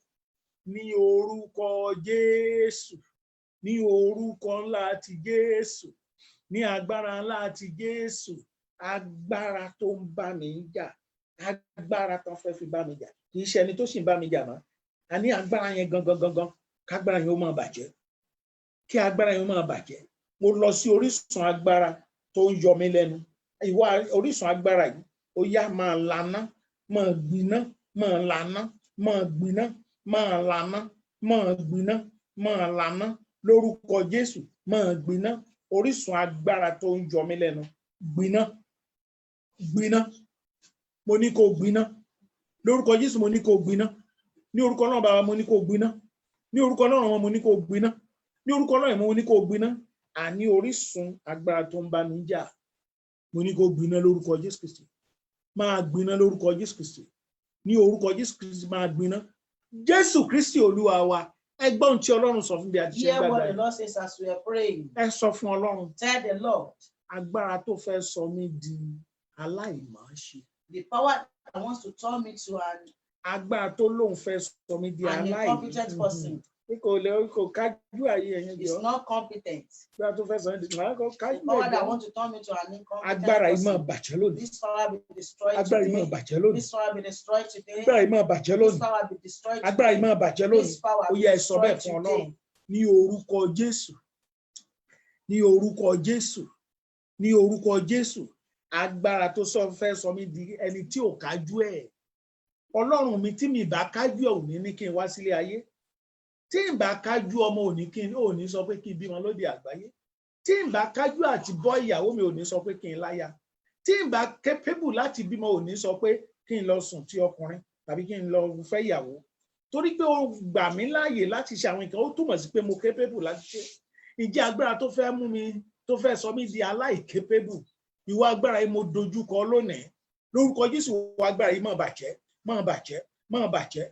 Ní orúkọ Jésù. Ní orúkọ ńlá ti Jésù. Ní agbára ńlá ti Jésù. Agbára tó ń bá mi jà. Agbára tó fẹ́ fi bá mi jà. Kì í ṣe ẹni tó sì ń bá mi jà mọ́. A ní agbára yẹn gangan. Kágbára yẹn ó máa bàjẹ́. Kí agbára yẹn ó máa bàjẹ́. Mo lọ sí orísun agbára tó ń yọ mí lẹ́nu. Ìwọ orísun agbára yìí, ó yá máa laná, máa gbiná, máa laná, máa gbiná, máa laná, máa gbiná, máa laná. Lórúkọ Jésù, máa gbiná. Orísun agbára tó ń yọ mí lẹ́nu. Gbiná. Gbiná. Mo ní kó gbiná. Lórúkọ Jésù, mo ní kó gbiná. Ní orúkọ náà bàbá, mo ní kó gbiná. Ní orúkọ náà mo ní kó gbiná. Ní orúkọ náà mo ní kó gbiná. Àní orísun agbára tó ń bá mi jà. Mo ní kó gbiná lórúkọ Jésù Kristi. Máa gbiná lórúkọ Jésù Kristi. Ní orúkọ Jésù Kristi máa gbiná. Jésù Kristi Olúwa wa. Ẹ gbọ́ ohun tí Ọlọ́run sọ fún bí a ti ṣe Hear what the gbàgbà. Lord says as we are praying. Ẹ sọ fún Ọlọ́run. Tell the Lord, Agbára tó fẹ́ sọ mí di aláìmọ̀ọ́ṣe. the power that wants to turn me to Agbára tó lóun fẹ́ sọ mí di an incompetent person. Kò kájú àyè ẹ̀yẹn Is jọ. not competent. Agbára tó fẹ́ sọ mí di kájú The power that ẹ̀jọ̀. wants to turn me to an incompetent Agbára yìí máa person. bàjẹ́ lónìí. This power be destroyed Agbára yìí máa today. bàjẹ́ lónìí. This power be destroyed today. Agbára yìí máa bàjẹ́ This lónìí. power be destroyed Agbára yìí today. máa bàjẹ́ lónìí. This power Ó be yẹ ẹ sọ bẹ́ẹ̀ destroyed fún Ọlọ́run. today. Ní orúkọ Jésù. Ní orúkọ Jésù. Ní orúkọ Jésù. Agbára tó fẹ́ sọ mí di ẹni tí ò kájú ẹ̀. Ọlọ́run mi tí mi bá kájú ẹ̀ ò ní kí n wá sílé ayé. Tí n bá kájú ọmọ ò ní sọ pé kí n bímọ lóde àgbáyé. Tí n bá kájú àti bọ́ ìyàwó mi ò ní sọ pé kí n láya. Tí n bá capable láti bímọ ò ní sọ pé kí n lọ sùn tí ọkùnrin tàbí kí n lọ fẹ́ ìyàwó. Torí pé ó gbà mí láàyè láti ṣe àwọn nǹkan ó túmọ̀ sí pé mo capable láti ṣe. Ìjẹ́ agbára tó fẹ́ mú mi tó fẹ́ sọ mí di aláìcapable. Ìwọ agbára yìí mo dojúkọ lónìí. Lórúkọ Jésù ìwọ agbára yìí máa bàjẹ́, máa bàjẹ́, máa bàjẹ́,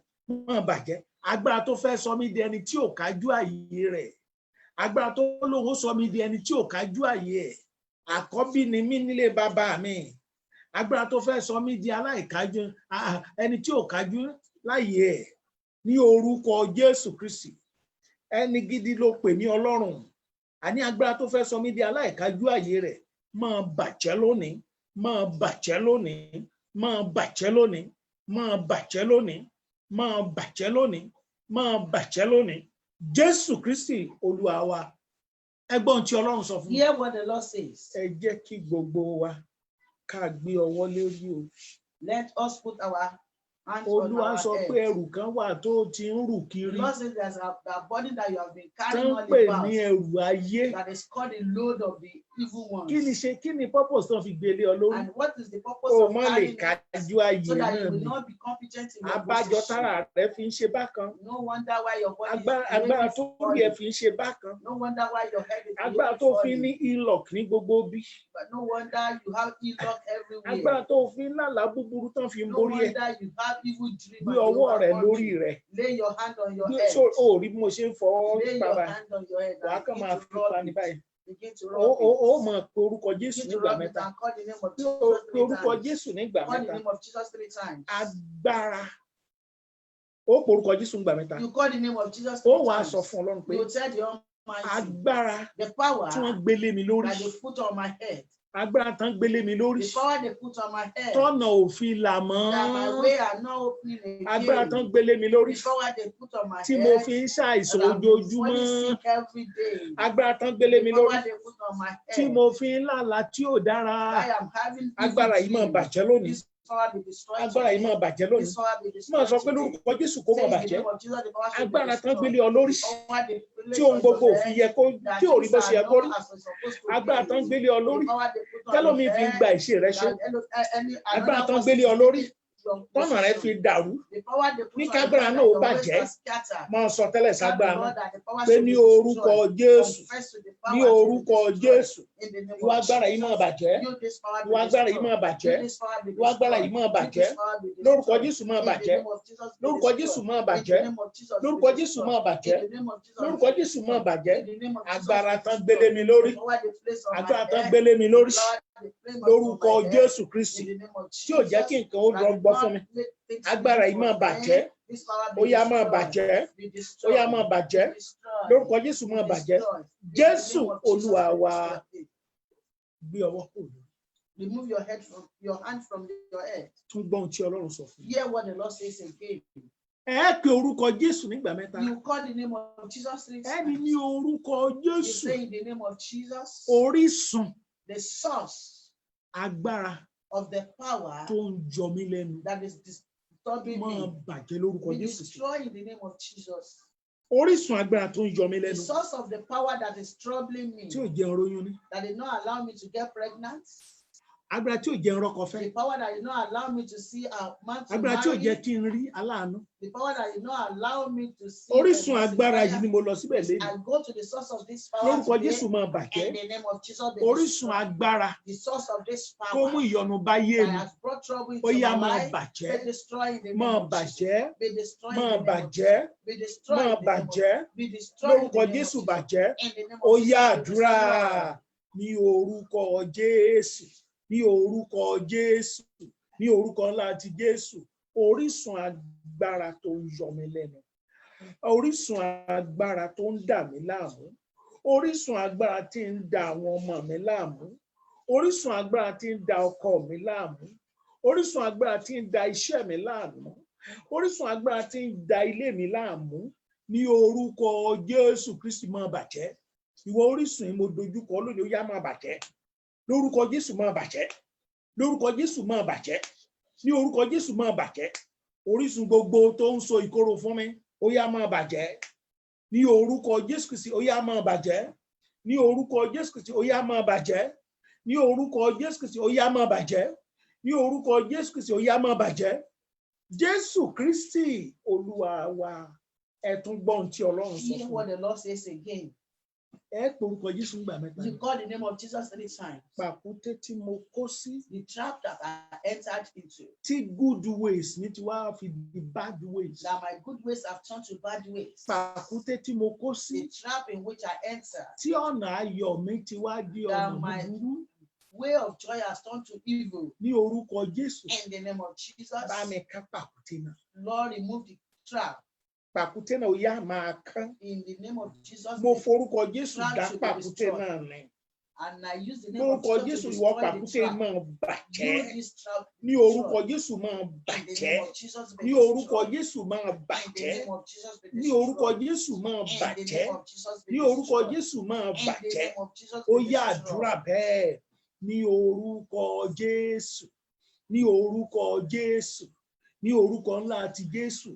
máa bàjẹ́. Agbára tó fẹ́ sọ mí di ẹni tí ò kájú àyè rẹ̀. Agbára tó lóun ó sọ mí di ẹni tí ò kájú àyè ẹ̀. Àkọ́bí ni mí nílé bàbá mi. Agbára tó fẹ́ sọ mí di aláìkájú ẹni tí ò kájú láyè ẹ̀. Ní orúkọ Jésù Kristi. Ẹni gidi ló pè ní Ọlọ́run. Àní agbára tó fẹ́ sọ mí di aláìkájú àyè rẹ̀. máa bàjẹ́ lónìí, máa bàjẹ́ lónìí, máa bàjẹ́ lónìí, máa bàjẹ́ lónìí, máa bàjẹ́ lónìí, máa bàjẹ́ lónìí. Jésù Kristi Olúwa wa. Ẹgbọ́n tí Ọlọ́run sọ fún mi. Hear what the Lord says. Ẹ jẹ́ kí gbogbo wa ká gbé ọwọ́ lórí o. Let us put our hands on Olúwa our sọ pé head. ẹrù kan wà tó ti ń rù The kiri. Lord says there's a body that you have been Tó carrying ń all pè about ní ẹrù ayé. that is called the load of the evil ones. Kí ni purpose tó fi gbélé ọ lórí? And what is the purpose O of mọ lè carrying it? kájú ayé So that náà you will ni. not be competent in your Abájọ position. tára rẹ fi ń ṣe bákan. No wonder why your body Agbára is tó rí ẹ falling. fi ń ṣe bákan. No wonder why your head is Agbára tó fi falling. ní e-lock ní gbogbo bí. But no wonder you have e-lock everywhere. Agbára tó fi ń lálàá búburú tán fi ń No borí ẹ. wonder you have evil dream. Gbé and they ọwọ́ rẹ overcome lórí you. rẹ. Lay your hand on your Gbé head. so o rí bí mo ṣe ń fọwọ́ Lay your bàbá. hand on your head Wàá and kàn begin máa to fi rub pa ní it. báyìí. Begin to Ó rub mọ̀ pé orúkọ it. Jésù Begin to nígbà rub it mẹ́ta. and call the name of Pé Jesus three orúkọ times. Jésù nígbà Call the mẹ́ta. name of Jesus three times. Agbára. Ó pè orúkọ Jésù nígbà mẹ́ta. You call the name of Jesus Ó three wàá times. sọ fún Ọlọ́run pé You tell the Almighty agbára the power tí wọ́n gbélé mi lórí. that they put on my head. Agbára tán gbélé mi lórí. The power they put on my head. Tọ́nà òfin là mọ́. That my way are not opening again. Agbára tán gbélé mi lórí. The power they put on my Tí head. mo fi ń ṣàìsàn that I'm ojoojúmọ́. falling sick every day. Agbára tán gbélé mi The lórí. power they put on my Tí head. mo fi ń lálàá tí ò dára. I am having Agbára yìí máa evil bàjẹ́ dreams. lónìí. This power be destroyed Agbára yìí today. máa bàjẹ́ lónìí. This power be Máa destroyed sọ pé today. lórúkọ Jésù kó Say máa in the bàjẹ́. name of Jesus, the power should be Agbára tán destroyed. gbélé ọ lórí. The power they place Tí ohun on gbogbo your ò fi head, yẹ kó that tí ò rí things bó ṣe yẹ are kó rí. not as it's supposed to Agbára be. tán gbélé ọ The lórí. power they put on Tẹ́lómi your fi ń head, gba ìṣe rẹ ṣe. Agbára another tán person gbélé ọ lórí. your Tọ́nà rẹ fi position. dàrú. The power they put Ní on kágbára your náà head, ó your ways bàjẹ́. are scattered. Máa sọ tẹ́lẹ̀ Tell the ságbára náà. Lord that the power Pé should ní be orúkọ destroyed. Jésù. Confess to the Ní power to orúkọ be destroyed. Jésù. In the name Ìwà of agbára yìí máa Jesus. bàjẹ́. You this power be Ìwà agbára yìí máa destroyed. bàjẹ́. You this power be Ìwà agbára yìí máa destroyed. You bàjẹ́. this power be Lórúkọ destroyed. Jésù máa In the bàjẹ́. name of Jesus be Lórúkọ Jésù destroyed. máa In the bàjẹ́. name of Jesus be Lórúkọ Jésù destroyed. máa bàjẹ́. In the name of Jesus Lórúkọ be Jésù máa destroyed. bàjẹ́. In the name of Jesus Agbára be tán destroyed. gbélé mi lórí. The power they place on my Agbára tán head. gbélé mi lórí. The power they place on Lórúkọ my head. Jésù Kristi. In the name of Tí ò jẹ́ Jesus. kí nǹkan ó That rọgbọ did fún not mi. make things Agbára easy yìí máa for bàjẹ́. me. This power be Ó yá máa destroyed. bàjẹ́. Be Ó destroyed. yá máa bàjẹ́. Be destroyed. Lórúkọ Jésù máa Be bàjẹ́. destroyed. In the Jésù name of Jesus, Olúwa be wa. destroyed. Gbé ọwọ́ kúrò lórí. Remove your hand from your head. Tún gbọ́ ohun tí Ọlọ́run sọ fún mi. Hear what the Lord says again. Ẹ pe orúkọ Jésù nígbà mẹ́ta. You call the name of Jesus three Ẹni times. ní orúkọ You Jésù. say in the name of Jesus, Orísun the source agbára of the power tó ń jọ mí lẹ́nu. that is disturbing Máa me. bàjẹ́ lórúkọ Be Jésù. destroyed in the name of Jesus. Orísun agbára tó ń jọ mí The lẹ́nu. source of the power that is troubling me, Tí ò jẹ́ ọ̀rọ̀yún ni. that did not allow me to get pregnant, Agbára tí ò jẹ́ ọ̀rọ̀kọ fẹ́. the power that did not allow me to see a man to Agbára tí ò jẹ́ marry, kí n rí aláàánú. the power that did not allow me to see. Orísun a agbára yìí ni multiplier. mo lọ síbẹ̀ lẹ́nu. I go to the source of this power Lórúkọ today, Jésù máa bàjẹ́. in the name of Jesus. Be Orísun destroyed. agbára The source of this tó power mú ìyọnu bá yé that mi. has brought trouble into Ó yá my máa life, bàjẹ́. be destroyed in the name Máa of Jesus. bàjẹ́. Be destroyed Máa in the name of bàjẹ́. Jesus. Be destroyed Máa in the name of bàjẹ́. Jesus. Be destroyed in Lórúkọ the name of Jésù Jesus. bàjẹ́. In the name Ó of yá Jesus. Be àdúrà destroyed. ní orúkọ Jésù. Ní orúkọ Jésù. Ní orúkọ ńlá ti Jésù. Orísun agbára tó ń yọ mí lẹ́nu. Orísun agbára tó ń dà mí láàmú. Orísun agbára tí ń da àwọn ọmọ mi láàmú. Orísun agbára tí ń da ọkọ mi láàmú. Orísun agbára tí ń da iṣẹ́ mi láàmú. Orísun agbára tí ń da ilé mi láàmú. Ní orúkọ Jésù Kristi máa bàjẹ́. Ìwọ orísun yìí mo dojúkọ lónìí ó yá máa bàjẹ́. Lórúkọ Jésù máa bàjẹ́. Lórúkọ Jésù máa bàjẹ́. Ní orúkọ Jésù máa bàjẹ́. Orísun gbogbo tó ń so ìkorò fún mi ó yá máa bàjẹ́. Ní orúkọ Jésù Kristi ó yá máa bàjẹ́. Ní orúkọ Jésù Kristi ó yá máa bàjẹ́. Ní orúkọ Jésù Kristi ó yá máa bàjẹ́. Ní orúkọ Jésù Kristi ó yá máa bàjẹ́. Jésù Kristi Olúwa wa. Ẹ tún gbọ́ ohun tí Ọlọ́run sọ Hear fún what mi. the Lord says again. Ẹ pe orúkọ Jésù nígbà mẹ́ta. You call the name of Jesus three times. Pàkúté tí mo kó sí. The trap that I entered into, Tí good ways ní ti wá fi di bad ways. that my good ways have turned to bad ways. Pàkúté tí mo kó sí. The trap in which I entered, Tí ọ̀nà ayọ̀ mi ti wá di ọ̀nà búburú. way of joy has turned to evil. Ní orúkọ Jésù. In the name of Jesus, Bá mi ká pàkúté náà. Lord, remove the trap. Pàkúté náà ó yá máa kán. In the name of Jesus, Mo the forúkọ Jésù trap dá should be pàkúté destroyed. náà ní. And I use the name of lórúkọ Jesus Jésù to ìwọ destroy the pàkúté trap. máa bàjẹ́ Use this trap ní to orúkọ destroy. Jésù máa In the bàjẹ́ name of Jesus, be ní orúkọ destroyed. Jésù máa In the bàjẹ́ name of Jesus, be ní orúkọ destroyed. Jésù máa In the bàjẹ́ name of Jesus, be ní orúkọ destroyed. Jésù máa In the bàjẹ́ name of Jesus, ó be yá àdúrà destroyed. bẹ́ẹ̀ ní orúkọ Jésù ní orúkọ Jésù ní orúkọ ńlá ti Jésù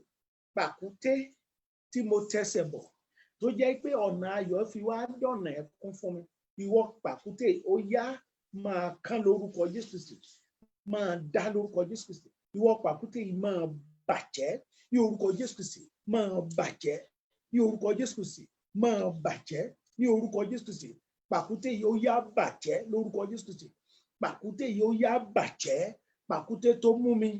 pàkúté tí mo tẹsẹ̀ bọ̀ tó jẹ́ pé ọ̀nà ayọ̀ fi wá dọ̀nà ẹkún fún mi ìwọ pàkúté ó yá máa kán lórúkọ Jésù Kristi máa dá lórúkọ Jésù Kristi ìwọ pàkúté yìí máa bàjẹ́ ní orúkọ Jésù Kristi máa bàjẹ́ ní orúkọ Jésù Kristi máa bàjẹ́ ní orúkọ Jésù Kristi pàkúté yìí ó yá bàjẹ́ lórúkọ Jésù Kristi pàkúté yìí ó yá bàjẹ́ pàkúté tó mú mi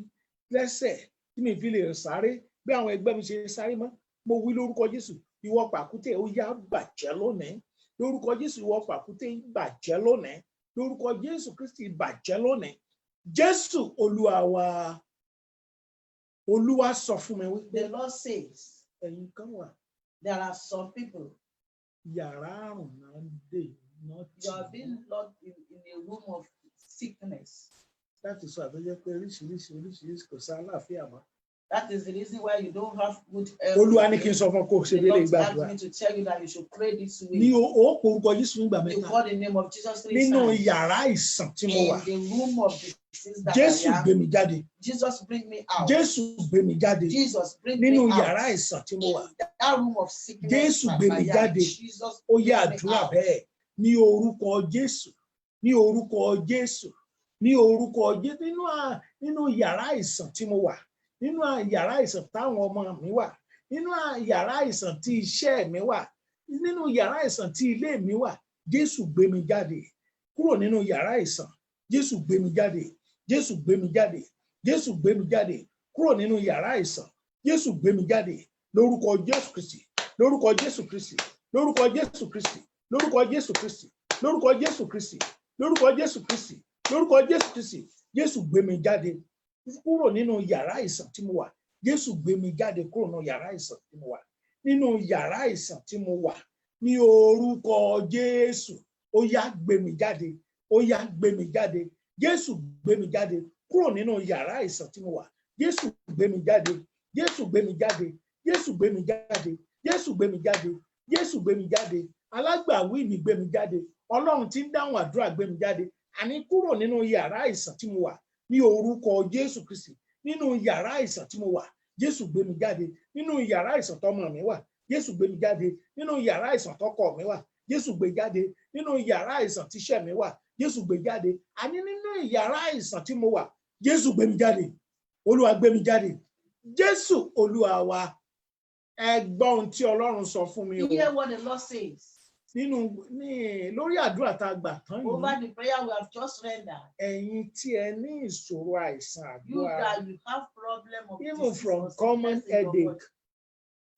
lẹ́sẹ̀ tí mi fi lè sáré bí àwọn ẹgbẹ́ mi ṣe sáré mọ́ mo wí lórúkọ Jésù ìwọ pàkúté ó yá bàjẹ́ lónìí lórúkọ Jésù ìwọ pàkúté bàjẹ́ lónìí lórúkọ Jésù Kristi bàjẹ́ lónìí Jésù Olúwa wa Olúwa sọ fún mi wípé The Lord says, ẹ̀yin kan wà there are some people, yàrá àrùn náà dé náà you are being locked in a room of sickness. láti sọ àbẹ́jẹ́ pé oríṣiríṣi kò sí àlàáfíà mọ́. That is the reason why you don't have good health. Olúwa ní kí n sọ fún ọ kó o ṣe The délé Lord ìgbàdúrà asked me to tell you that you should pray this ní way. o orúkọ Jésù nígbà You mẹ́ta call the name of Jesus 3 nínú times. yàrá ìsàn tí mo wà In the room of disease that Jésù I gbé am. mi jáde Jesus, bring me out. Jésù gbé mi jáde Jesus, bring me nínú out. yàrá ìsàn tí mo wà In that room of sickness Jésù that gbé mi I am. jáde. Jesus, ó bring yá me àdúrà out. bẹ́ẹ̀ ní orúkọ Jésù ní orúkọ Jésù ní orúkọ Jésù nínú yàrá ìsàn tí mo wà nínú yàrá ìsàn táwọn ọmọ mi wà nínú yàrá ìsàn tí iṣẹ́ mi wà nínú yàrá ìsàn tí ilé mi wà Jésù gbé mi jáde kúrò nínú yàrá ìsàn Jésù gbé mi jáde Jésù gbé mi jáde Jésù gbé mi jáde kúrò nínú yàrá ìsàn Jésù gbé mi jáde lórúkọ Jésù Kristi lórúkọ Jésù Kristi lórúkọ Jésù Kristi lórúkọ Jésù Kristi lórúkọ Jésù Kristi lórúkọ Jésù Kristi lórúkọ Jésù Kristi Jésù gbé mi jáde kúrò nínú yàrá ìsàn tí mo wà Jésù gbé mi jáde kúrò nínú yàrá ìsàn tí mo wà nínú yàrá ìsàn tí mo wà ní orúkọ Jésù ó yá gbé mi jáde ó yá gbé mi jáde Jésù gbé mi jáde kúrò nínú yàrá ìsàn tí mo wà Jésù gbé mi jáde Jésù gbé mi jáde Jésù gbé mi jáde Jésù gbé mi jáde Jésù gbé mi jáde alágbàwí mi gbé mi jáde Ọlọ́run tí ń dáhùn àdúrà gbé mi jáde àní kúrò nínú yàrá ìsàn tí mo wà ní orúkọ Jésù Kristi nínú yàrá ìsàn tí mo wà Jésù gbé mi jáde nínú yàrá ìsàn tọmọ mi wà Jésù gbé mi jáde nínú yàrá ìsàn tọkọ mi wà Jésù gbé jáde nínú yàrá ìsàn tíṣẹ́ mi wà Jésù gbé jáde àní nínú yàrá ìsàn tí mo wà Jésù gbé mi jáde Olúwa gbé mi jáde Jésù Olúwa wa ẹ gbọ́ ohun tí Ọlọ́run sọ fún mi o Hear what the Lord says. Lórí àdúrà tá a gbà tán yìí Over the prayer we have just rendered. ẹ̀yin tí ẹ ní ìṣòro àìsàn You àgọ́ ara that you have problem of even disease from or common sickness in your headache body.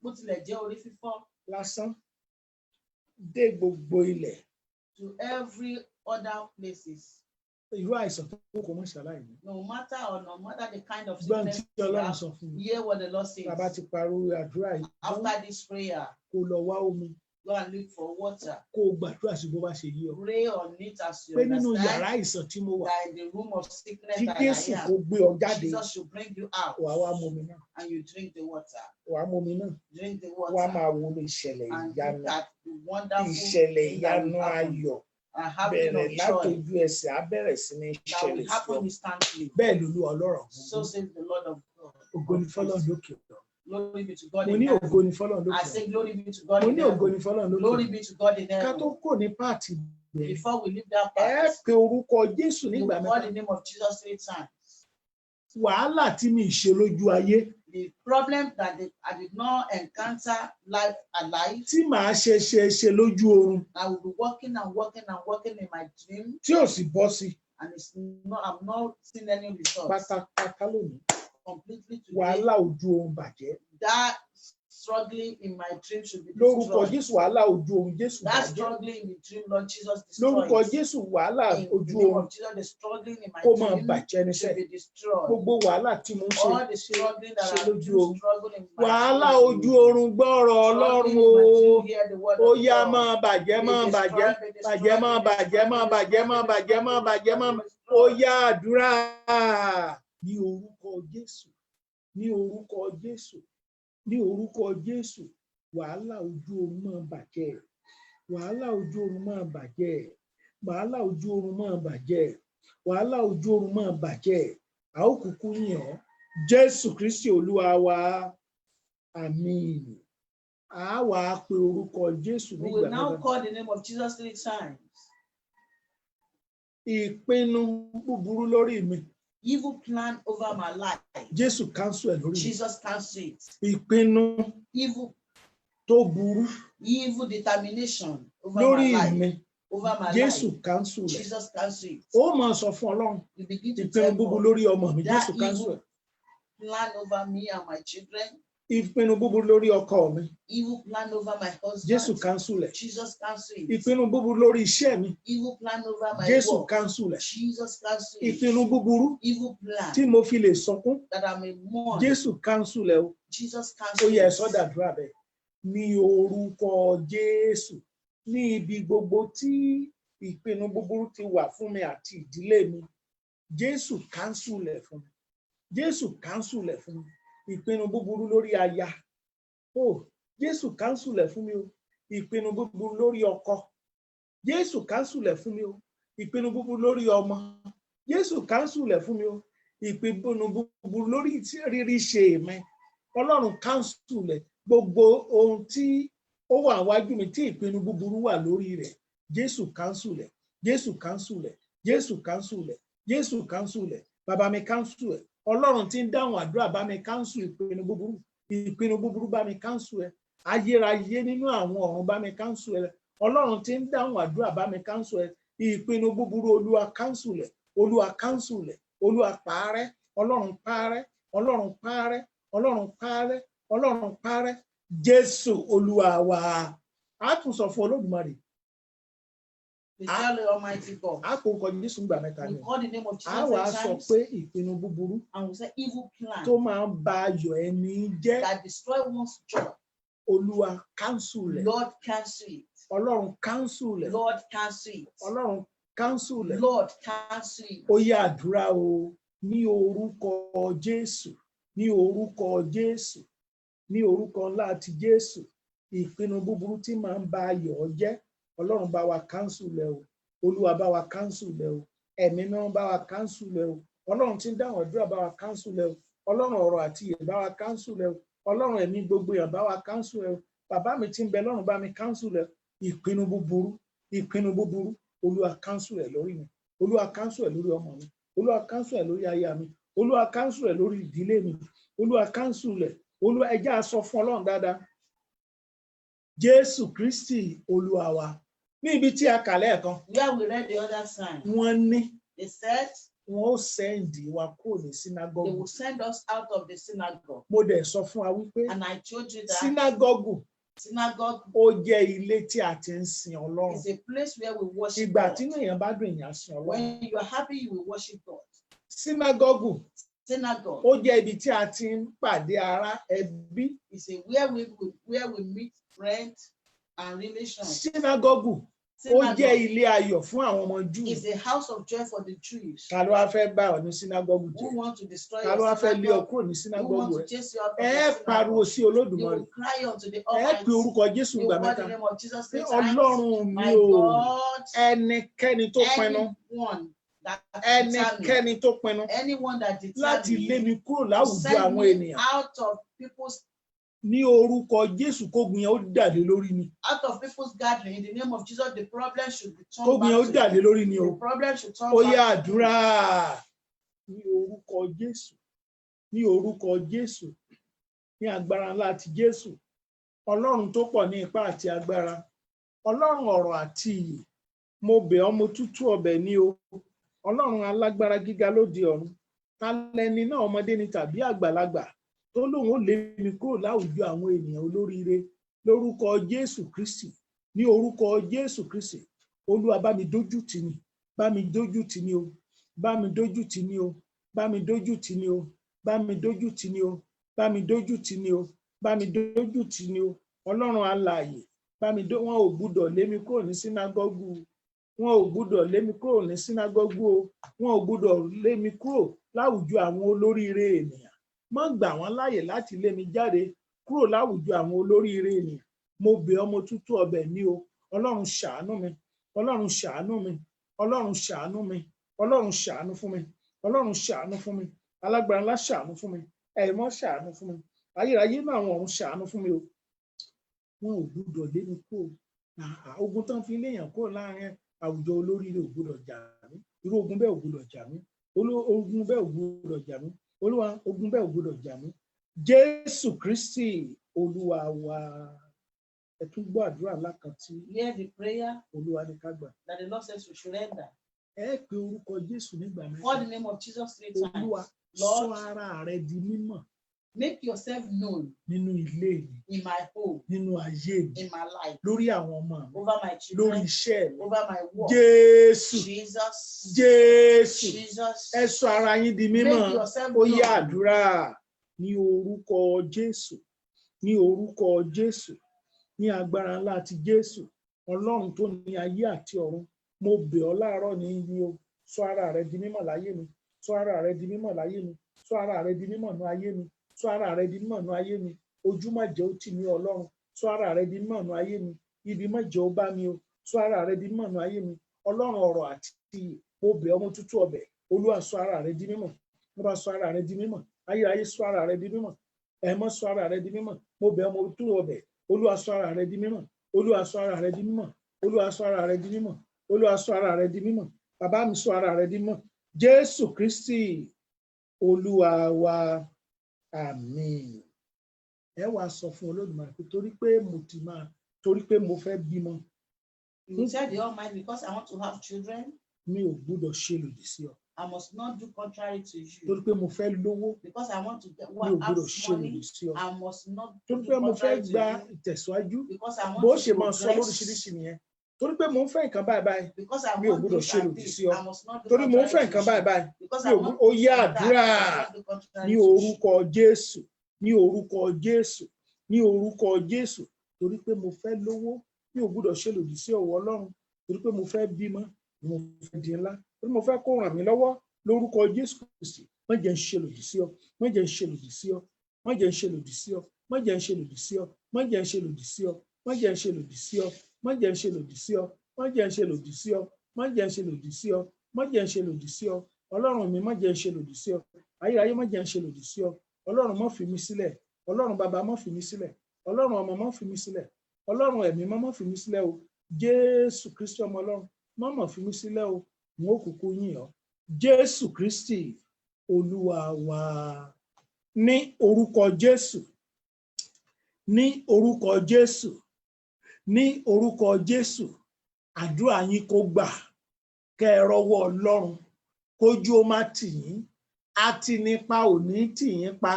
Bó tilẹ̀ jẹ́ orí fífọ́, lásán dé gbogbo ilẹ̀ to every other places. irú àìsàn tó kò mọ̀ ṣàlàyé No matter the kind of gbọ́n sickness tí you Ọlọ́run have, sọ fún mi hear what the Lord says. bàbá ti parí àdúrà yìí tán, After this prayer, kó lọ wá omi go and look for water. kó o gbàdúrà sí bó bá ṣe yí ọ Pray on it as you pé nínú yàrá understand àìsàn tí mo wà that in the room of sickness kí that Jésù I kó am, gbé ọ jáde Jesus should bring you out wàá wá mu omi náà and you drink the water. wàá mu omi náà Drink the wàá water máa wo ìṣẹ̀lẹ̀ and ìyanu look at the wonderful ìṣẹ̀lẹ̀ thing that ìyanu will happen. ayọ̀ And having bẹ̀rẹ̀ of joy látọjú ẹsẹ̀ á bẹ̀rẹ̀ sí ní that ṣẹlẹ̀ will sí ọ happen instantly. bẹ́ẹ̀ lolú Ọlọ́run So says the Lord of God. ògo ni fọ́lọ́run lókè ọ̀run Glory be to God mo in ní heaven. ògo ni fọ́lọ́run I lókè say ọ̀run glory be to God mo in ní ògo heaven. ni fọ́lọ́run lókè Glory ọ̀run be to God in ká tó heaven. kò ní páàtì bẹ́ẹ̀ Before we leave that ẹ part, pe orúkọ Jésù you nígbà call mẹ́ta the name of Jesus 3 times. wàhálà tí mi ṣe lójú ayé The problem that I did not encounter life alive, tí màá ṣe lójú oorun I will be working and working and working in my dream, tí ò sì bọ́ sí and I'm not seeing any results. pátápátá lónìí Completely today, wàhálà ojú oorun bàjẹ́ that struggling in my dream should be lórúkọ destroyed. Jésù wàhálà ojú oorun Jésù That bàjẹ́ struggling in the dream, Lord Jesus, destroy lórúkọ it. Jésù wàhálà In ojú the name oorun of Jesus, the struggling in my kó máa dream bàjẹ́ níṣẹ́ should be destroyed. gbogbo wàhálà tí mo ń ṣe All the struggling that ṣe I lójú do, oorun struggle in my wàhálà dream, ojú oorun gbọ́rọ̀ Ọlọ́run struggling o in my dream, hear the word ó of yá God. máa bàjẹ́ Be máa bàjẹ́ destroyed, be bàjẹ́ destroyed, máa be bàjẹ́ destroyed, máa be bàjẹ́ destroyed, máa be bàjẹ́ máa destroyed, bàjẹ́ máa be ó destroyed. yá àdúrà ní orúkọ Jésù ní orúkọ Jésù ní orúkọ Jésù wàhálà ojú oorun máa bàjẹ́ wàhálà ojú oorun máa bàjẹ́ wàhálà ojú oorun máa bàjẹ́ wàhálà ojú oorun máa bàjẹ́ a ó kúkú yìn ọ́ Jésù Kristi Olúwa wa àmín a wà á pe orúkọ Jésù We nígbà will now mẹ́ta call the name of Jesus 3 times. ìpinnu búburú lórí mi Evil plan over my life. Jésù cancel ẹ̀ lórí mi Jesus cancel it. ìpinnu Evil, tó burú evil determination over lórí my life. mi Over my Jésù life. cancel ẹ̀ Jesus cancel it. ó máa sọ fún Ọlọ́run You begin to ìpinnu tell búburú God lórí ọmọ mi that Jésù cancel ẹ̀ evil plan over me and my children. ìpinnu búburú lórí ọkọ mi Evil plan over my husband. Jésù cancel ẹ̀ Jesus cancel it. ìpinnu búburú lórí iṣẹ́ mi Evil plan over my Jésù work. cancel ẹ̀ Jesus cancel it. ìpinnu búburú Evil plan tí mo fi lè sọkún that I may mourn. Jésù cancel ẹ̀ o Jesus ó cancel yẹ it. sọdàdúrà bẹ́ẹ̀ ní orúkọ Jésù ní ibi gbogbo tí ìpinnu búburú ti wà fún mi àti ìdílé mi Jésù cancel ẹ̀ fún mi Jésù cancel ẹ̀ fún mi ìpinnu búburú lórí aya Jésù cancel ẹ̀ fún mi o ìpinnu búburú lórí ọkọ Jésù cancel ẹ̀ fún mi o ìpinnu búburú lórí ọmọ Jésù cancel ẹ̀ fún mi o ìpinnu búburú lórí rírí ṣe mi Ọlọ́run cancel ẹ̀ gbogbo ohun tí ó wà wájú mi tí ìpinnu búburú wà lórí rẹ̀ Jésù cancel ẹ̀ Jésù cancel ẹ̀ Jésù cancel ẹ̀ Jésù cancel ẹ̀ bàbá mi cancel ẹ̀ Ọlọ́run tí ń dáhùn àdúrà bá mi cancel ìpinnu búburú bá mi cancel ẹ̀ ayérayé nínú àwọn ọ̀run bá mi cancel ẹ̀ Ọlọ́run tí ń dáhùn àdúrà bá mi cancel ẹ̀ ìpinnu búburú Olúwa cancel ẹ̀ Olúwa cancel ẹ̀ Olúwa pààrẹ́ Ọlọ́run pààrẹ́ Ọlọ́run pààrẹ́ Ọlọ́run pààrẹ́ Ọlọ́run pààrẹ́ Jésù Olúwa wa a tún sọ fún Olódùmarè We tell the Almighty God. a kò kọ Jésù gbà mẹ́ta We ni call the name of a wà á Jesus sọ 3 times. pé ìpinnu búburú And we say evil plan tó máa ń ba ayọ̀ ẹni jẹ́ that destroy one's joy. Olúwa cancel ẹ̀ Lord cancel it. Ọlọ́run cancel ẹ̀ Lord cancel it. Ọlọ́run cancel ẹ̀ Lord cancel it. ó yá àdúrà o ní orúkọ Jésù ní orúkọ Jésù ní orúkọ ńlá ti Jésù ìpinnu búburú tí máa ń ba ayọ̀ jẹ́ Ọlọ́run bá wa cancel ẹ̀ o Olúwa bá wa cancel ẹ̀ o ẹ̀mí náà bá wa cancel ẹ̀ o Ọlọ́run tí ń dáhùn àdúrà bá wa cancel ẹ̀ o Ọlọ́run ọ̀rọ̀ àti ìyè bá wa cancel ẹ̀ o Ọlọ́run ẹ̀mí gbogbo èèyàn bá wa cancel ẹ̀ o bàbá mi tí ń bẹ lọ́run bá mi cancel ẹ̀ ìpinnu búburú Olúwa cancel ẹ̀ lórí mi Olúwa cancel ẹ̀ lórí ọmọ mi Olúwa cancel ẹ̀ lórí aya mi Olúwa cancel ẹ̀ lórí ìdílé mi Olúwa cancel ẹ̀ Olúwa ẹ jẹ́ á sọ fún Ọlọ́run dáadáa Jésù Kristi Olúwa wa ní ibi tí a kà lẹ́ẹ̀kan Where we read the other sign, wọ́n ní they said wọn ó sẹ́ǹdì wa kúrò ní they sínágọ́gù will send us out of the synagogue. mo dẹ̀ sọ fún wa wípé And I told you that sínágọ́gù synagogue ó jẹ́ ilé tí a ti ń sin Ọlọ́run is a place where we worship ìgbà God. tí èèyàn bá dùn èèyàn sin Ọlọ́run When you are happy, you will worship God. sínágọ́gù Synagogue ó jẹ́ ibi tí a ti ń pàdé ará ẹbí is a where we meet friends and relations. sínágọ́gù ó jẹ́ Synagogue ilé ayọ̀ fún àwọn ọmọ Júù is a house of joy for the Jews. ta ló wá fẹ́ bá ọ ní sínágọ́gù jẹ́ Who want to destroy ta ló wá your fẹ́ lé ọ synagogue? kúrò ní Who sínágọ́gù want to rẹ chase you out of ẹ the pariwo synagogue? sí You Olódùmarè will cry unto the ẹ pe Almighty. orúkọ Jésù You gbà will call mẹ́ta the name of Jesus pé 3 times. Ọlọ́run mi My o God, ẹnikẹ́ni tó pinnu anyone that determined, ẹnikẹ́ni tó pinnu anyone that láti lé determined mi kúrò to láwùjọ send àwọn me ènìyàn out of people's ní orúkọ Jésù kógun yẹn ó dàlé lórí ni gathering in the name of Jesus, the problem should be turned kógun yẹn ó back dàlé to you. lórí ni o The problem should turn ó yá back to you. àdúrà ní orúkọ Jésù ní orúkọ Jésù ní agbára ńlá ti Jésù Ọlọ́run tó pọ̀ ní ipá àti agbára Ọlọ́run ọ̀rọ̀ àti ìyè mo bẹ̀ ọ́ mo tútù ọbẹ̀ ní o Ọlọ́run alágbára gíga lóde ọ̀run ta lẹni náà ọmọdé ni tàbí àgbàlagbà tó lóun ó lé mi kúrò láwùjọ àwọn ènìyàn olóríire lórúkọ Jésù Kristi, ní orúkọ Jésù Kristi. Olúwa bá mi dójú tì ní, bá mi dójú tì ní o, bá mi dójú tì ní o, bá mi dójú tì ní o, bá mi dójú tì ní o, bá mi dójú tì ní o, bá mi dójú tì ní o. Ọlọ́run alààyè, bá mi dó, wọn ò gbúdọ̀ lé mi kúrò ní sínágọ́gù, wọn ò gbúdọ̀ lé mi kúrò ní sínágọ́gù o, wọn ò gbúdọ̀ lé mi kúrò láwùjọ àwọn olóríire ènìyàn. Má gbà wọ́n láàyè láti lé mi jáde kúrò láwùjọ àwọn olóríire ènìyàn. Mo bẹ̀ ọ́, mo tútù ọbẹ̀ ní o. Ọlọ́run ṣàánú mi, Ọlọ́run ṣàánú mi, Ọlọ́run ṣàánú mi, Ọlọ́run ṣàánú fún mi, Ọlọ́run ṣàánú fún mi, alágbára ńlá ṣàánú fún mi, ẹ̀mọ́ ṣàánú fún mi, ayérayé náà àwọn ọ̀run ṣàánú fún mi o. Wọn ò gbúdọ̀ lé mi kúrò. Ogun tán fi léèyàn kúrò láàrin àwùjọ olóríire ò gbúdọ̀ jà mí. Irú ogun bẹ́ẹ̀ ò gbúdọ̀ jà mí. Ogun bẹ́ẹ̀ ò gbúdọ̀ jà mí. Olúwa, ogun bẹ́ẹ̀ ò gbúdọ̀ jà mí. Jésù Kristi Olúwa wa. Ẹ tún gbọ́ àdúrà ńlá kan tí Hear the prayer Olúwa ní ká gbà. that the Lord says we should render. Ẹ pe orúkọ Jésù nígbà Call the mẹ́ta. name of Jesus 3 Olúwa, times. sọ Lord, ara rẹ di mímọ̀ make yourself known nínú ilé mi, in my home, nínú ayé mi, in my life, lórí àwọn ọmọ mi, over my lórí children, iṣẹ́ mi. over my work. Jésù, Jesus, Jésù, Jesus, ẹ sọ ara yín di mímọ̀. make yourself Ó yá known. àdúrà ní orúkọ Jésù, ní orúkọ Jésù, ní agbára ńlá ti Jésù. Ọlọ́run tó ní ayé àti ọ̀run, mo bẹ̀ ọ́ láàárọ̀ ní o. Sọ ara rẹ di mímọ̀ láyé mi, sọ ara rẹ di mímọ̀ láyé mi, sọ ara rẹ di mímọ̀ ní ayé mi, sọ ara rẹ di mímọ̀ ní ayé mi. Ojú má jẹ́ ó tì mí Ọlọ́run, sọ ara rẹ di mímọ̀ ní ayé mi. Ibi má jẹ́ ó bá mi o, sọ ara rẹ di mímọ̀ ní ayé mi. Ọlọ́run ọ̀rọ̀ àti ìyè, mo bẹ̀ ọ́, mo tútù ọbẹ̀. Olúwa, sọ ara rẹ di mímọ̀. Mo bá sọ ara rẹ di mímọ̀. Ayérayé, sọ ara rẹ di mímọ̀. Ẹ̀mọ́, sọ ara rẹ di mímọ̀. Mo bẹ̀ ọ́, mo tútù ọbẹ̀. Olúwa, sọ ara rẹ di mímọ̀. Olúwa, sọ ara rẹ di mímọ̀. Olúwa, sọ ara rẹ di mímọ̀. Olúwa, sọ ara rẹ di mímọ̀. Bàbá mi, sọ ara rẹ di mímọ̀. Jésù Kristi Olúwa wa. Àmín. Ẹ wá sọ fún Olódùmarè pé torí pé mo fẹ́ bímọ. You tell the Almighty, because I want to have children, Mi ò gbúdọ̀ ṣe lòdì sí ọ. I must not do contrary to Torí you. pé mo fẹ́ lówó. Because I want to get Mi ò have gbúdọ̀ ṣe money, lòdì sí ọ. I must not Torí do pé mo fẹ́ contrary to gba you. ìtẹ̀síwájú. Because I Bó want ṣe to máa sọ lóríṣiríṣi progress. nìyẹn. Torí pé mo ń fẹ́ nǹkan báyìí báyìí. Because I Mi ò want gbúdọ̀ this ṣe and lòdì this, sí ọ. I must not do Torí mo ń fẹ́ contrary nǹkan to báyìí you. báyìí. Because Mi I ò want ó this yá and that, àdúrà I must not do contrary ní to you. orúkọ Jésù, ní orúkọ Jésù, ní orúkọ Jésù. Torí pé mo fẹ́ lówó, mi ò gbúdọ̀ ṣe lòdì sí ọwọ́ Ọlọ́run. Torí pé mo fẹ́ bímọ, mo fẹ́ di ńlá. Torí mo fẹ́ kó ràn mí lọ́wọ́ lórúkọ Jésù Kristi. Má jẹ́ ń ṣe lòdì sí ọ, má jẹ́ ń ṣe lòdì sí ọ, má jẹ́ ń ṣe lòdì sí ọ, má jẹ́ ń ṣe lòdì sí ọ, má jẹ́ ń ṣe lòdì sí ọ, má jẹ́ ń ṣe lòdì sí ọ, má jẹ́ ń ṣe lòdì sí ọ, má jẹ́ ń ṣe lòdì sí ọ, má jẹ́ ń ṣe lòdì sí ọ, má jẹ́ ń ṣe lòdì sí ọ. Ọlọ́run mi, má jẹ́ ń ṣe lòdì sí ọ. Ayérayé, má jẹ́ ń ṣe lòdì sí ọ. Ọlọ́run, má fi mí sílẹ̀. Ọlọ́run bàbá, má fi mí sílẹ̀. Ọlọ́run ọmọ, má fi mí sílẹ̀. Ọlọ́run ẹ̀mí, má fi mí sílẹ̀ o. Jésù Kristi ọmọ Ọlọ́run, má fi mí sílẹ̀ o. N ó kúkú yìn ọ́. Jésù Kristi Olúwa wa. Ní orúkọ Jésù, ní orúkọ Jésù, ní orúkọ Jésù, àdúrà yín kó gbà. Kẹ́ ẹ rọ́wọ́ Ọlọ́run, kójú ó má tì yín. Àti nípa ò ní tì yín pa.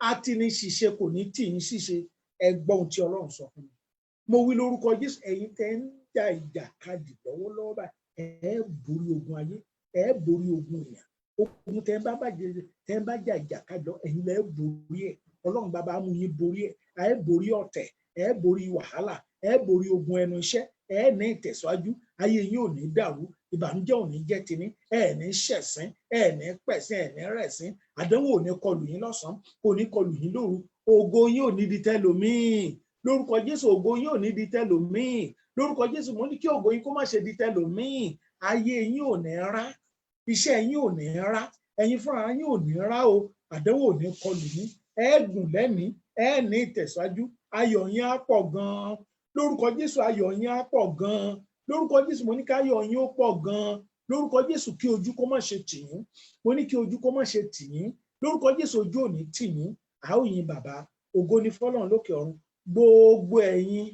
Àti ní ṣìṣe kò ní tì yín ṣìṣe. Ẹ gbọ́ ohun tí Ọlọ́run sọ fún mi. Mo wí lórúkọ Jésù, ẹ̀yin tẹ́ ń jà ìjàkadì lọ́wọ́lọ́wọ́ báyìí, ẹ borí ogun ayé, ẹ borí ogun èèyàn. Ogun tẹ́ ń bá jà ìjàkadì lọ, ẹ̀yin lẹ borí ẹ̀. Ọlọ́run bàbá mú yín borí ẹ̀. Ẹ borí ọ̀tẹ̀, ẹ borí wàhálà, ẹ borí ogun ẹnu iṣẹ́, ẹ ní ìtẹ̀síwájú, ayé yín ò ní dàrú, ìbànújẹ́ ò ní jẹ́ tiyín, ẹ ní ṣẹ̀sín, ẹ ní pẹ̀sín, ẹ ní rẹ̀sín, àdánwò ò ní kọlù yín lọ́sàn-án, kò ní kọlù yín lóru, ògo yín ò ní di tẹlòmíì. Lórúkọ Jésù, ògo yín ò ní di tẹlòmíì. Lórúkọ Jésù, mo ní kí ògo yín kó má ṣe di tẹlòmíì. Ayé yín ò ní rá, iṣẹ́ yín ò ní rá, ẹ̀yin fúnra yín ò ní rá o. Àdánwò ò ní kọlù yín, ẹ gùn lẹ́mìí, ẹ ní ìtẹ̀síwájú, ayọ̀ yín á pọ̀ gan-an. Lórúkọ Jésù, ayọ̀ yín á pọ̀ gan-an. Lórúkọ Jésù, mo ní ká ayọ̀ yín ó pọ̀ gan-an. Lórúkọ Jésù, kí ojú kó má ṣe tì yín. Mo ní kí ojú kó má ṣe tì yín. Lórúkọ Jésù, ojú ò ní tì yín. A ó yìn bàbá, ògo ni fọ́lọ́run lókè ọ̀run. Gbogbo ẹ̀yin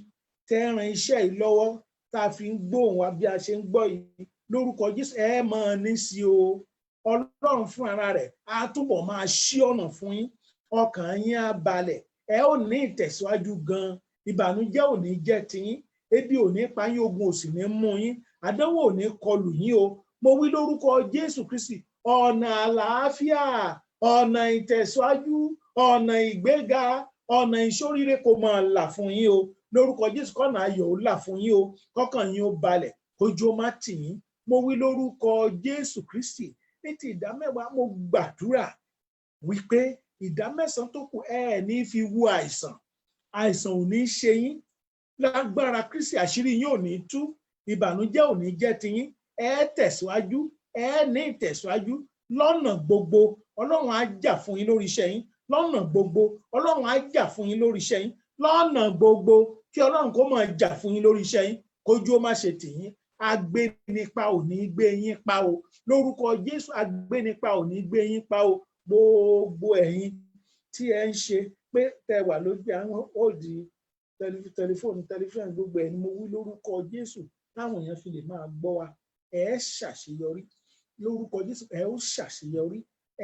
tẹ́ ran iṣẹ́ yìí lọ́wọ́, tá a fi ń gbóhùn wa bí a ṣe ń gbọ́ yìí. Lórúkọ Jésù, ẹ máa ní sí o. Ọlọ́run fún ara rẹ̀ á túbọ̀ máa ṣí ọ̀nà fún yín. ọkàn yín á balẹ̀, ẹ ò ní ìtẹ̀síwájú gan, ìbànújẹ́ ò ní jẹ́ tiyín, ebi ò ní pa yín, ogun ò sì ní mú yín, àdánwò ò ní kọlù yín o. Mo wí lórúkọ Jésù Kristi, ọ̀nà àlàáfíà, ọ̀nà ìtẹ̀síwájú, ọ̀nà ìgbéga, ọ̀nà ìṣoríire kò máa là fún yín o. Lórúkọ Jésù, kọ́nà ayọ̀ ó là fún yín o, kọ́kàn yín ó balẹ̀, kójú ó má tì yín. Mo wí lórúkọ Jésù Kristi, ní ti ìdámẹ́wàá mo gbàdúrà wípé ìdámẹ́sàn tó kù ẹ ní fi wú àìsàn, àìsàn ò ní ṣe yín, lágbára Kristi àṣírí yín ò ní tú, ìbànújẹ́ ò ní jẹ́ tiyín, ẹ tẹ̀síwájú, ẹ ní ìtẹ̀síwájú lọ́nà gbogbo. Ọlọ́run á jà fún yín lórí iṣẹ́ yín lọ́nà gbogbo. Ọlọ́run á jà fún yín lórí iṣẹ́ yín lọ́nà gbogbo. Kí Ọlọ́run kó máa jà fún yín lórí iṣẹ́ yín, kójú ó má ṣe tì yín. Agbénipa ò ní gbé yín pa o. Lórúkọ Jésù, agbénipa ò ní gbé yín pa o. Gbogbo ẹ̀yin tí ẹ ń ṣe pé tẹ wà lójú àwọn òdì tẹlifóònù gbogbo ẹ̀ ni mo wí lórúkọ Jésù, táwọn èèyàn fi lè máa gbọ́ wa, ẹ ṣàṣeyọrí lórúkọ Jésù, ẹ ó ṣàṣeyọrí,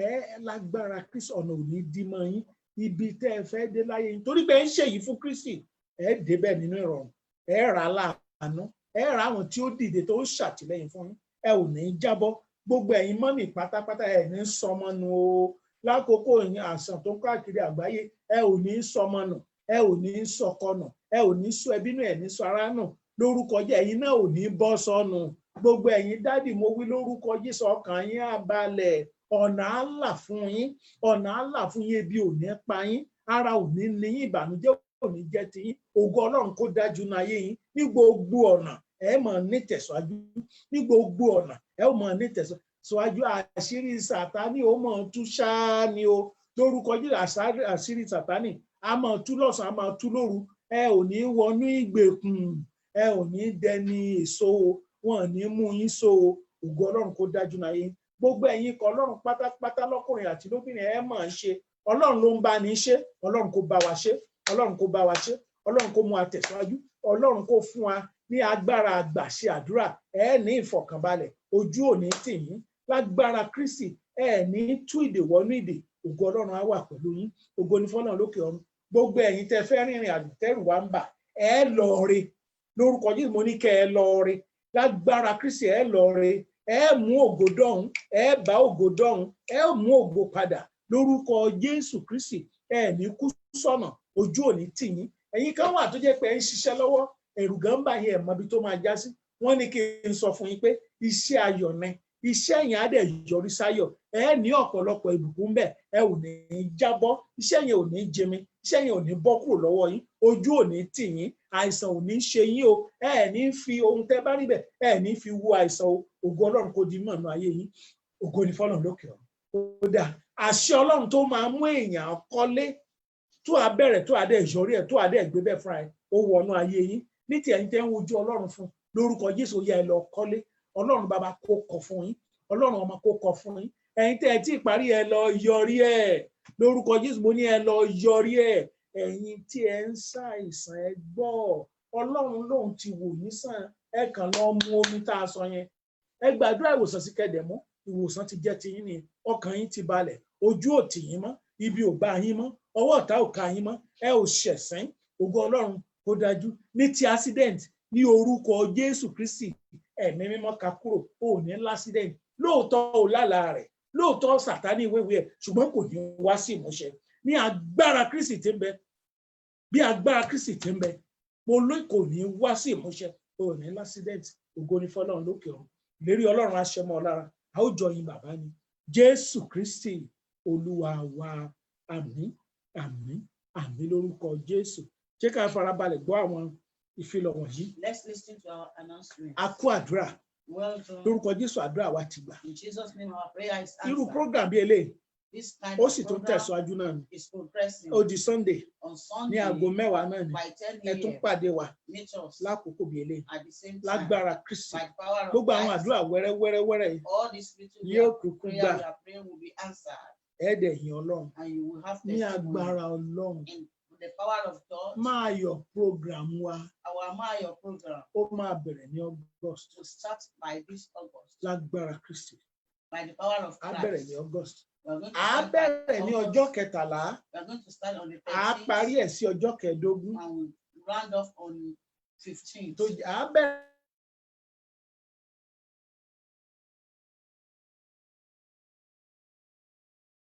ẹ lágbára Kristi, ọ̀nà ò ní dí mọ́ yín, ibi tẹ́ ẹ fẹ́ dé láyé yín torí pé ẹ ń ṣèyí fún Kristi, ẹ débẹ̀ nínú ìrọ̀rùn, ẹ rà á láàánú, ẹ rà àwọn tí ó dìde tó ṣàtìlẹ́yìn fún yín, ẹ ò ní jábọ́. Gbogbo ẹ̀yin mọ́mì pátápátá ẹ ní sọmọnù o. Lákòókò yín àìsàn tó káàkiri àgbáyé, ẹ ò ní sọmọnù, ẹ ò ní sọkọnù, ẹ ò ní sọ ẹbí nù, ẹ ní sọ ará nù. Lórúkọ Jésù, ẹ̀yin náà ò ní bọ́ sọnù. Gbogbo ẹ̀yin dádì, mo wí lórúkọ Jésù, ọkàn yín á balẹ̀, ọ̀nà á là fún yín, ọ̀nà á là fún yín, ebi ò ní pa yín, ara ò ní ní yín, ìbànújẹ́ ò ní jẹ́ tiyín. Ògo Ọlọ́run kó dájú ní ayé yín ní gbogbo ọ̀nà, ẹ máa ní tẹ̀síwájú ní gbogbo ọ̀nà, ẹ ó máa ní tẹ̀síwájú. Àṣírí Sátánì ó máa tú ṣáá ni o. Lórúkọ Jésù, àṣírí Sátánì a máa tú lọ́sàn-án, a máa tú lóru. Ẹ ò ní wọnú ìgbèkùn, ẹ ò ní dẹni èso, wọn ò ní mú yín so. Ògo Ọlọ́run kó dájú ní ayé yín. Gbogbo ẹ̀yin kan Ọlọ́run pátápátá lọ́kùnrin àti lóbìnrin, ẹ máa ń ṣe. Ọlọ́run ló ń bá ní ṣe, Ọlọ́run kó bá wa ṣe, Ọlọ́run kó bá wa ṣe, Ọlọ́run kó mú wa tẹ̀síwájú, Ọlọ́run kó fún wa ní agbára àgbàṣe àdúrà, ẹ ní ìfọ̀kànbalẹ̀, ojú ò ní tì yín, lágbára Kristi ẹ ní tú ìdè wọnú ìdè. Ògo Ọlọ́run á wà pẹ̀lú yín. Ògo ni fọ́lọ́run lókè ọ̀run. Gbogbo ẹ̀yin tẹ́ fẹ́ rìnrìn àjò tẹ́rù wá ń bà, ẹ lọ re lórúkọ Jésù. Mo ní kẹ́ ẹ lọ re, lágbára Kristi ẹ lọ re, ẹ mú ògo dọ̀hún, ẹ bá ògo dọ̀hún, ẹ mú ògo padà lórúkọ Jésù Kristi. Ẹ ní kú sọ́nà, ojú ò ní tì yín. Ẹ̀yin kan wà tó jẹ́ pé ẹ ń ṣiṣẹ́ lọ́wọ́, ẹ̀rù gan bà yín, ẹ mọ ibi tó máa já sí. Wọ́n ní kí n sọ fún yín pé iṣẹ́ ayọ̀ ni, iṣẹ́ yẹn á dẹ̀ yọrí sáyọ̀, ẹ ní ọ̀pọ̀lọpọ̀ ìbùkún bẹ́ẹ̀, ẹ ò ní jábọ́, iṣẹ́ yẹn ò ní jẹmi, iṣẹ́ yẹn ò ní bọ́ kúrò lọ́wọ́ yín, ojú ò ní tì yín, àìsàn ò ní ṣe yín o. Ẹ ní fi ohun tẹ́ bá rí bẹ́ẹ̀, ẹ ní fi wo àìsàn o. Ògo Ọlọ́run kó di mọ̀nà ayé yín. Ògo ni fọ́lọ́run lókè ọ̀run. Ó dà, àṣẹ Ọlọ́run tó máa mú èèyàn kọ́lé, tó a bẹ̀rẹ̀, tó a dẹ̀ yọrí ẹ̀, tó a dẹ̀ gbé bẹ́ẹ̀ fúnra ẹ̀, ó wọnú ayé yín. Ní ti ẹ̀yin tẹ́ ń wojú Ọlọ́run fún, lórúkọ Jésù, ó yá ẹ lọ kọ́lé. Ọlọ́run bàbá kó kọ́ fún yín, Ọlọ́run ọmọ kó kọ́ fún yín. Ẹ̀yin tẹ́ ẹ tí ì parí, ẹ lọ yọrí ẹ̀ lórúkọ Jésù. Mo ní ẹ lọ yọrí ẹ̀. Ẹ̀yin tí ẹ ń ṣàìsàn, ẹ gbọ́, Ọlọ́run lòun ti wò yín sàn, ẹ kàn lọ mu omi tá a sọ yẹn, ẹ gbàdúrà ìwòsàn sí kẹdẹmú, ìwòsàn ti jẹ́ ti yín ni, ọkàn yín ti balẹ̀, ojú ò tì yín mọ́, ibi ò bá yín mọ́, ọwọ́ ọ̀tá ò ká yín mọ́, ẹ ò ṣẹ̀sín. Ògo Ọlọ́run kó dájú. Ní ti accident, ní orúkọ Jésù Kristi, ẹ̀mí mímọ́ ká kúrò, ò ní l'accident. Lóòótọ́ ò lálàá rẹ̀, lóòótọ́ Sátánì wéwé ẹ̀, ṣùgbọ́n kò ní wá sí ìmúṣẹ. Ní agbára Kristi tí ń bẹ, bí agbára Kristi tí ń bẹ, mo lóì kò ní wá sí ìmúṣẹ, ò ní l'accident. Ògo ni fọ́lọ́run lókè ọ̀run. Ìlérí Ọlọ́run á ṣẹ mọ́ ọ lára, a ó jọ yìn bàbá ni. Jésù Kristi Olúwa wa. Àmín, àmín, àmín lórúkọ Jésù. Jẹ́ ká farabalẹ̀ gbọ́ àwọn ìfilọ̀ wọ̀nyí. Let's listen to our announcement. A kú àdúrà. Well done. Lórúkọ Jésù, àdúrà wa ti gbà. In Jesus' name, our prayer is Irú answered. program bí eléyìí, This kind ó of sì tún program tẹ̀síwájú náà ni. is progressing. Ó di Sunday On ní Sunday, aago 10 náà ni. by 10 Ẹ tún a.m., pàdé wa meet us lákòókò bí eléyìí. at the same time. Lágbára Kristi. By the power of Gbogbo àwọn Christ, àdúrà wẹ́rẹ́wẹ́rẹ́ yìí all these little yóò kúkú prayer gbà. we are praying will be answered, Ẹ̀ẹ́dẹ̀ yìn Ọlọ́run. and you will have Ní testimony. agbára Ọlọ́run. In the power of God, Máa yọ program wa. our Mayo program Ó máa bẹ̀rẹ̀ ní August. will start by this August. Lágbára Kristi. By the power of Á bẹ̀rẹ̀ ní Christ, August. We are going to À á start by bẹ̀rẹ̀ ní August. ọjọ́ kẹtàlá, We are going to start on the à á parí 13th ẹ̀ sí ọjọ́ kẹẹ̀ẹ́dógún. and we round off on 15th. À á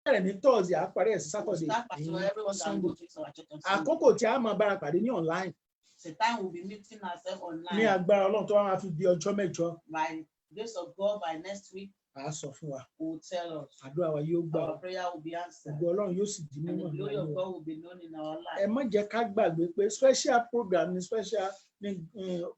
bẹ̀rẹ̀ ní Thursday, à á parí ẹ̀ sí We'll Saturday start by so everyone that Sunday. goes to our church on Sunday. Àkókò tí a máa bára pàdé ní online It's a time we'll be meeting ourselves ní online. agbára Ọlọ́run tó wá máa fi di ọjọ́ mẹ́jọ. By the grace of God, by next week, À á sọ fún wa, He will tell us. àdúrà wa yóò gbà, Our prayer will be answered. ògo Ọlọ́run yóò sì di And mímọ̀ the ní glory ayé of wa. God will be known in our Ẹ life. má jẹ́ ká gbàgbé pé special program ní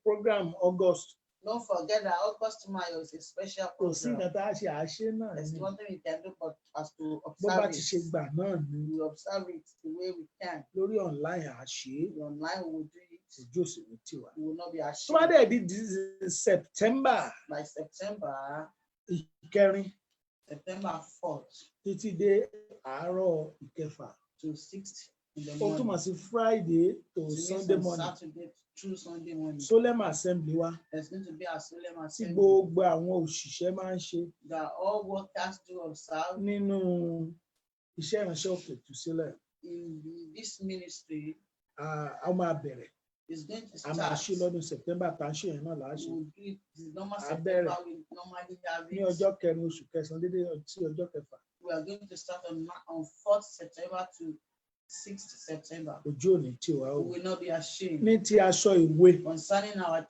program August. Don't forget that August Mayo is a special Kò sí program. nǹkan tá a ṣe àṣẹ náà There's ni. nothing we can do but as to Bó bá observe ti ṣe it. gbà náà ni We observe it the way we can. lórí online àṣẹ The online we will do it. ojú òsì ní tiwa. We will not be Tó bá ashamed. dẹ̀ di September By September ìkẹrin 4th títí dé àárọ̀ ìkẹfà, to 6th in the ó túmọ̀ morning. sí Friday to It means Sunday on morning, Saturday through Sunday morning. Solemn Assembly wa There's going to be a solemn tí assembly gbogbo àwọn òṣìṣẹ́ máa ń ṣe that all workers do observe nínú iṣẹ́ ìránṣẹ́ Òkè Ìtúsílẹ̀. in this ministry. A máa bẹ̀rẹ̀, Is going to a máa start. ṣí lọ́dún September tá a ṣe yẹn náà là á ṣe We will do it the normal A September bẹ̀rẹ̀ we normally have ní it. ọjọ́ kẹrin oṣù kẹsàn-án dédé sí ọjọ́ kẹfà. We are going to start on 4th September to 6th September. Ojú òní tí wàá We wò. will not be ashamed. Ní ti aṣọ ìwé Concerning our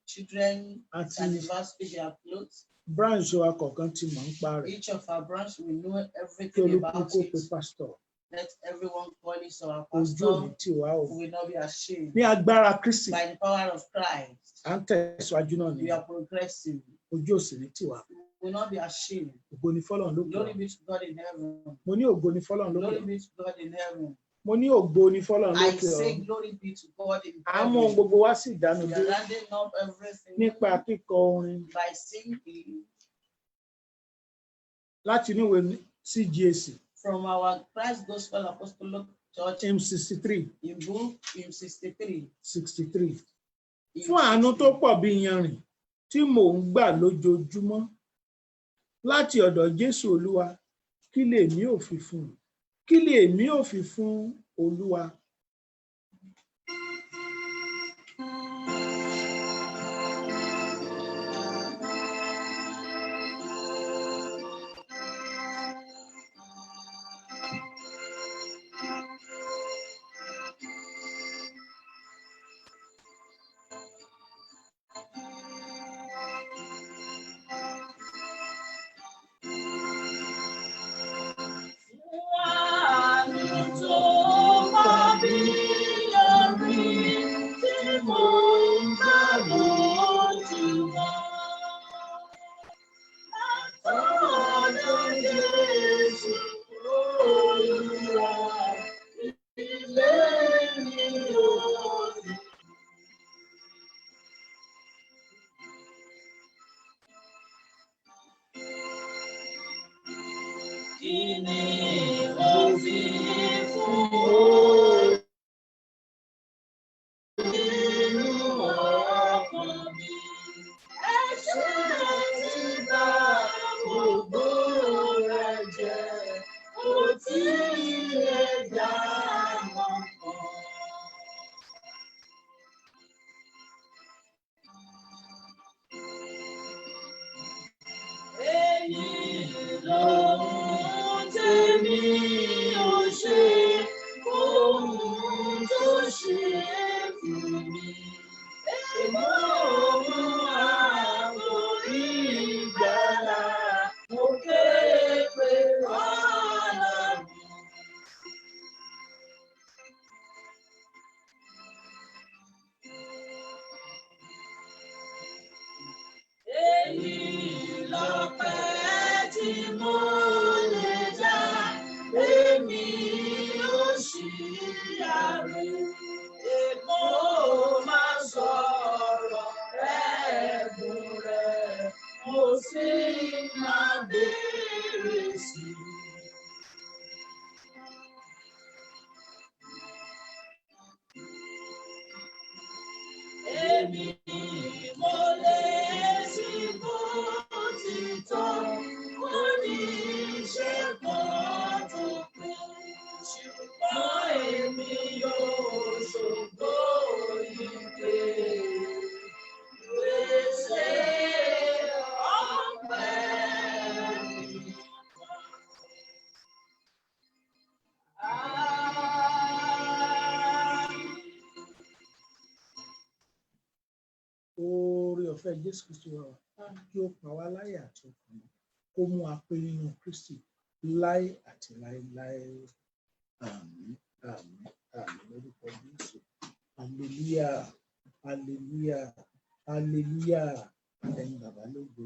children àti anniversary, their clothes, branch wa kọ̀ọ̀kan ti mọ̀ ń pa rẹ̀. each of our branch will know Kí everything olúkúlùkù about kó pe it. pásítọ̀. Let everyone call it our Ojú òní pastor. tí wàá wò. We will not be ashamed. Ní agbára Kristi, By the power of Christ, à ń tẹ̀síwájú náà ni. we are progressing. Ojú òsì ní tiwa. We will not be ashamed. Ògo ni fọ́lọ́run lókè Glory ọ̀run. be to God in heaven. Mo ní ògo ni fọ́lọ́run lókè Glory ọ̀run. be to God in heaven. Mo ní ògo ni fọ́lọ́run I lókè say ọ̀run. glory be to God in À ń mú ohun heaven. gbogbo wá sí ìdánu We dé are rounding up everything nípa kíkọ orin by singing láti inú ìwé CGAC from our Christ Gospel Apostolic Church hymn 63. in book in 63. 63. In Fún àánú tó 63. pọ̀ bí iyanrìn tí mò ń gbà lójoojúmọ́ láti ọ̀dọ̀ Jésù Olúwa, kí lèmi ò fi fún un? Kí lèmi ò fi fún Olúwa? Mo ní ṣe kó oore ọ̀fẹ́ Jésù Kristi wà wá kí ó pa wá láyà àti ọkàn mọ́ kó mú wa pé nínú Kristi láé àti láéláé. Àmín, àmín, àmín lórúkọ Jésù. Hallelujah, hallelujah, hallelujah. Ẹ̀yin bàbá lógo.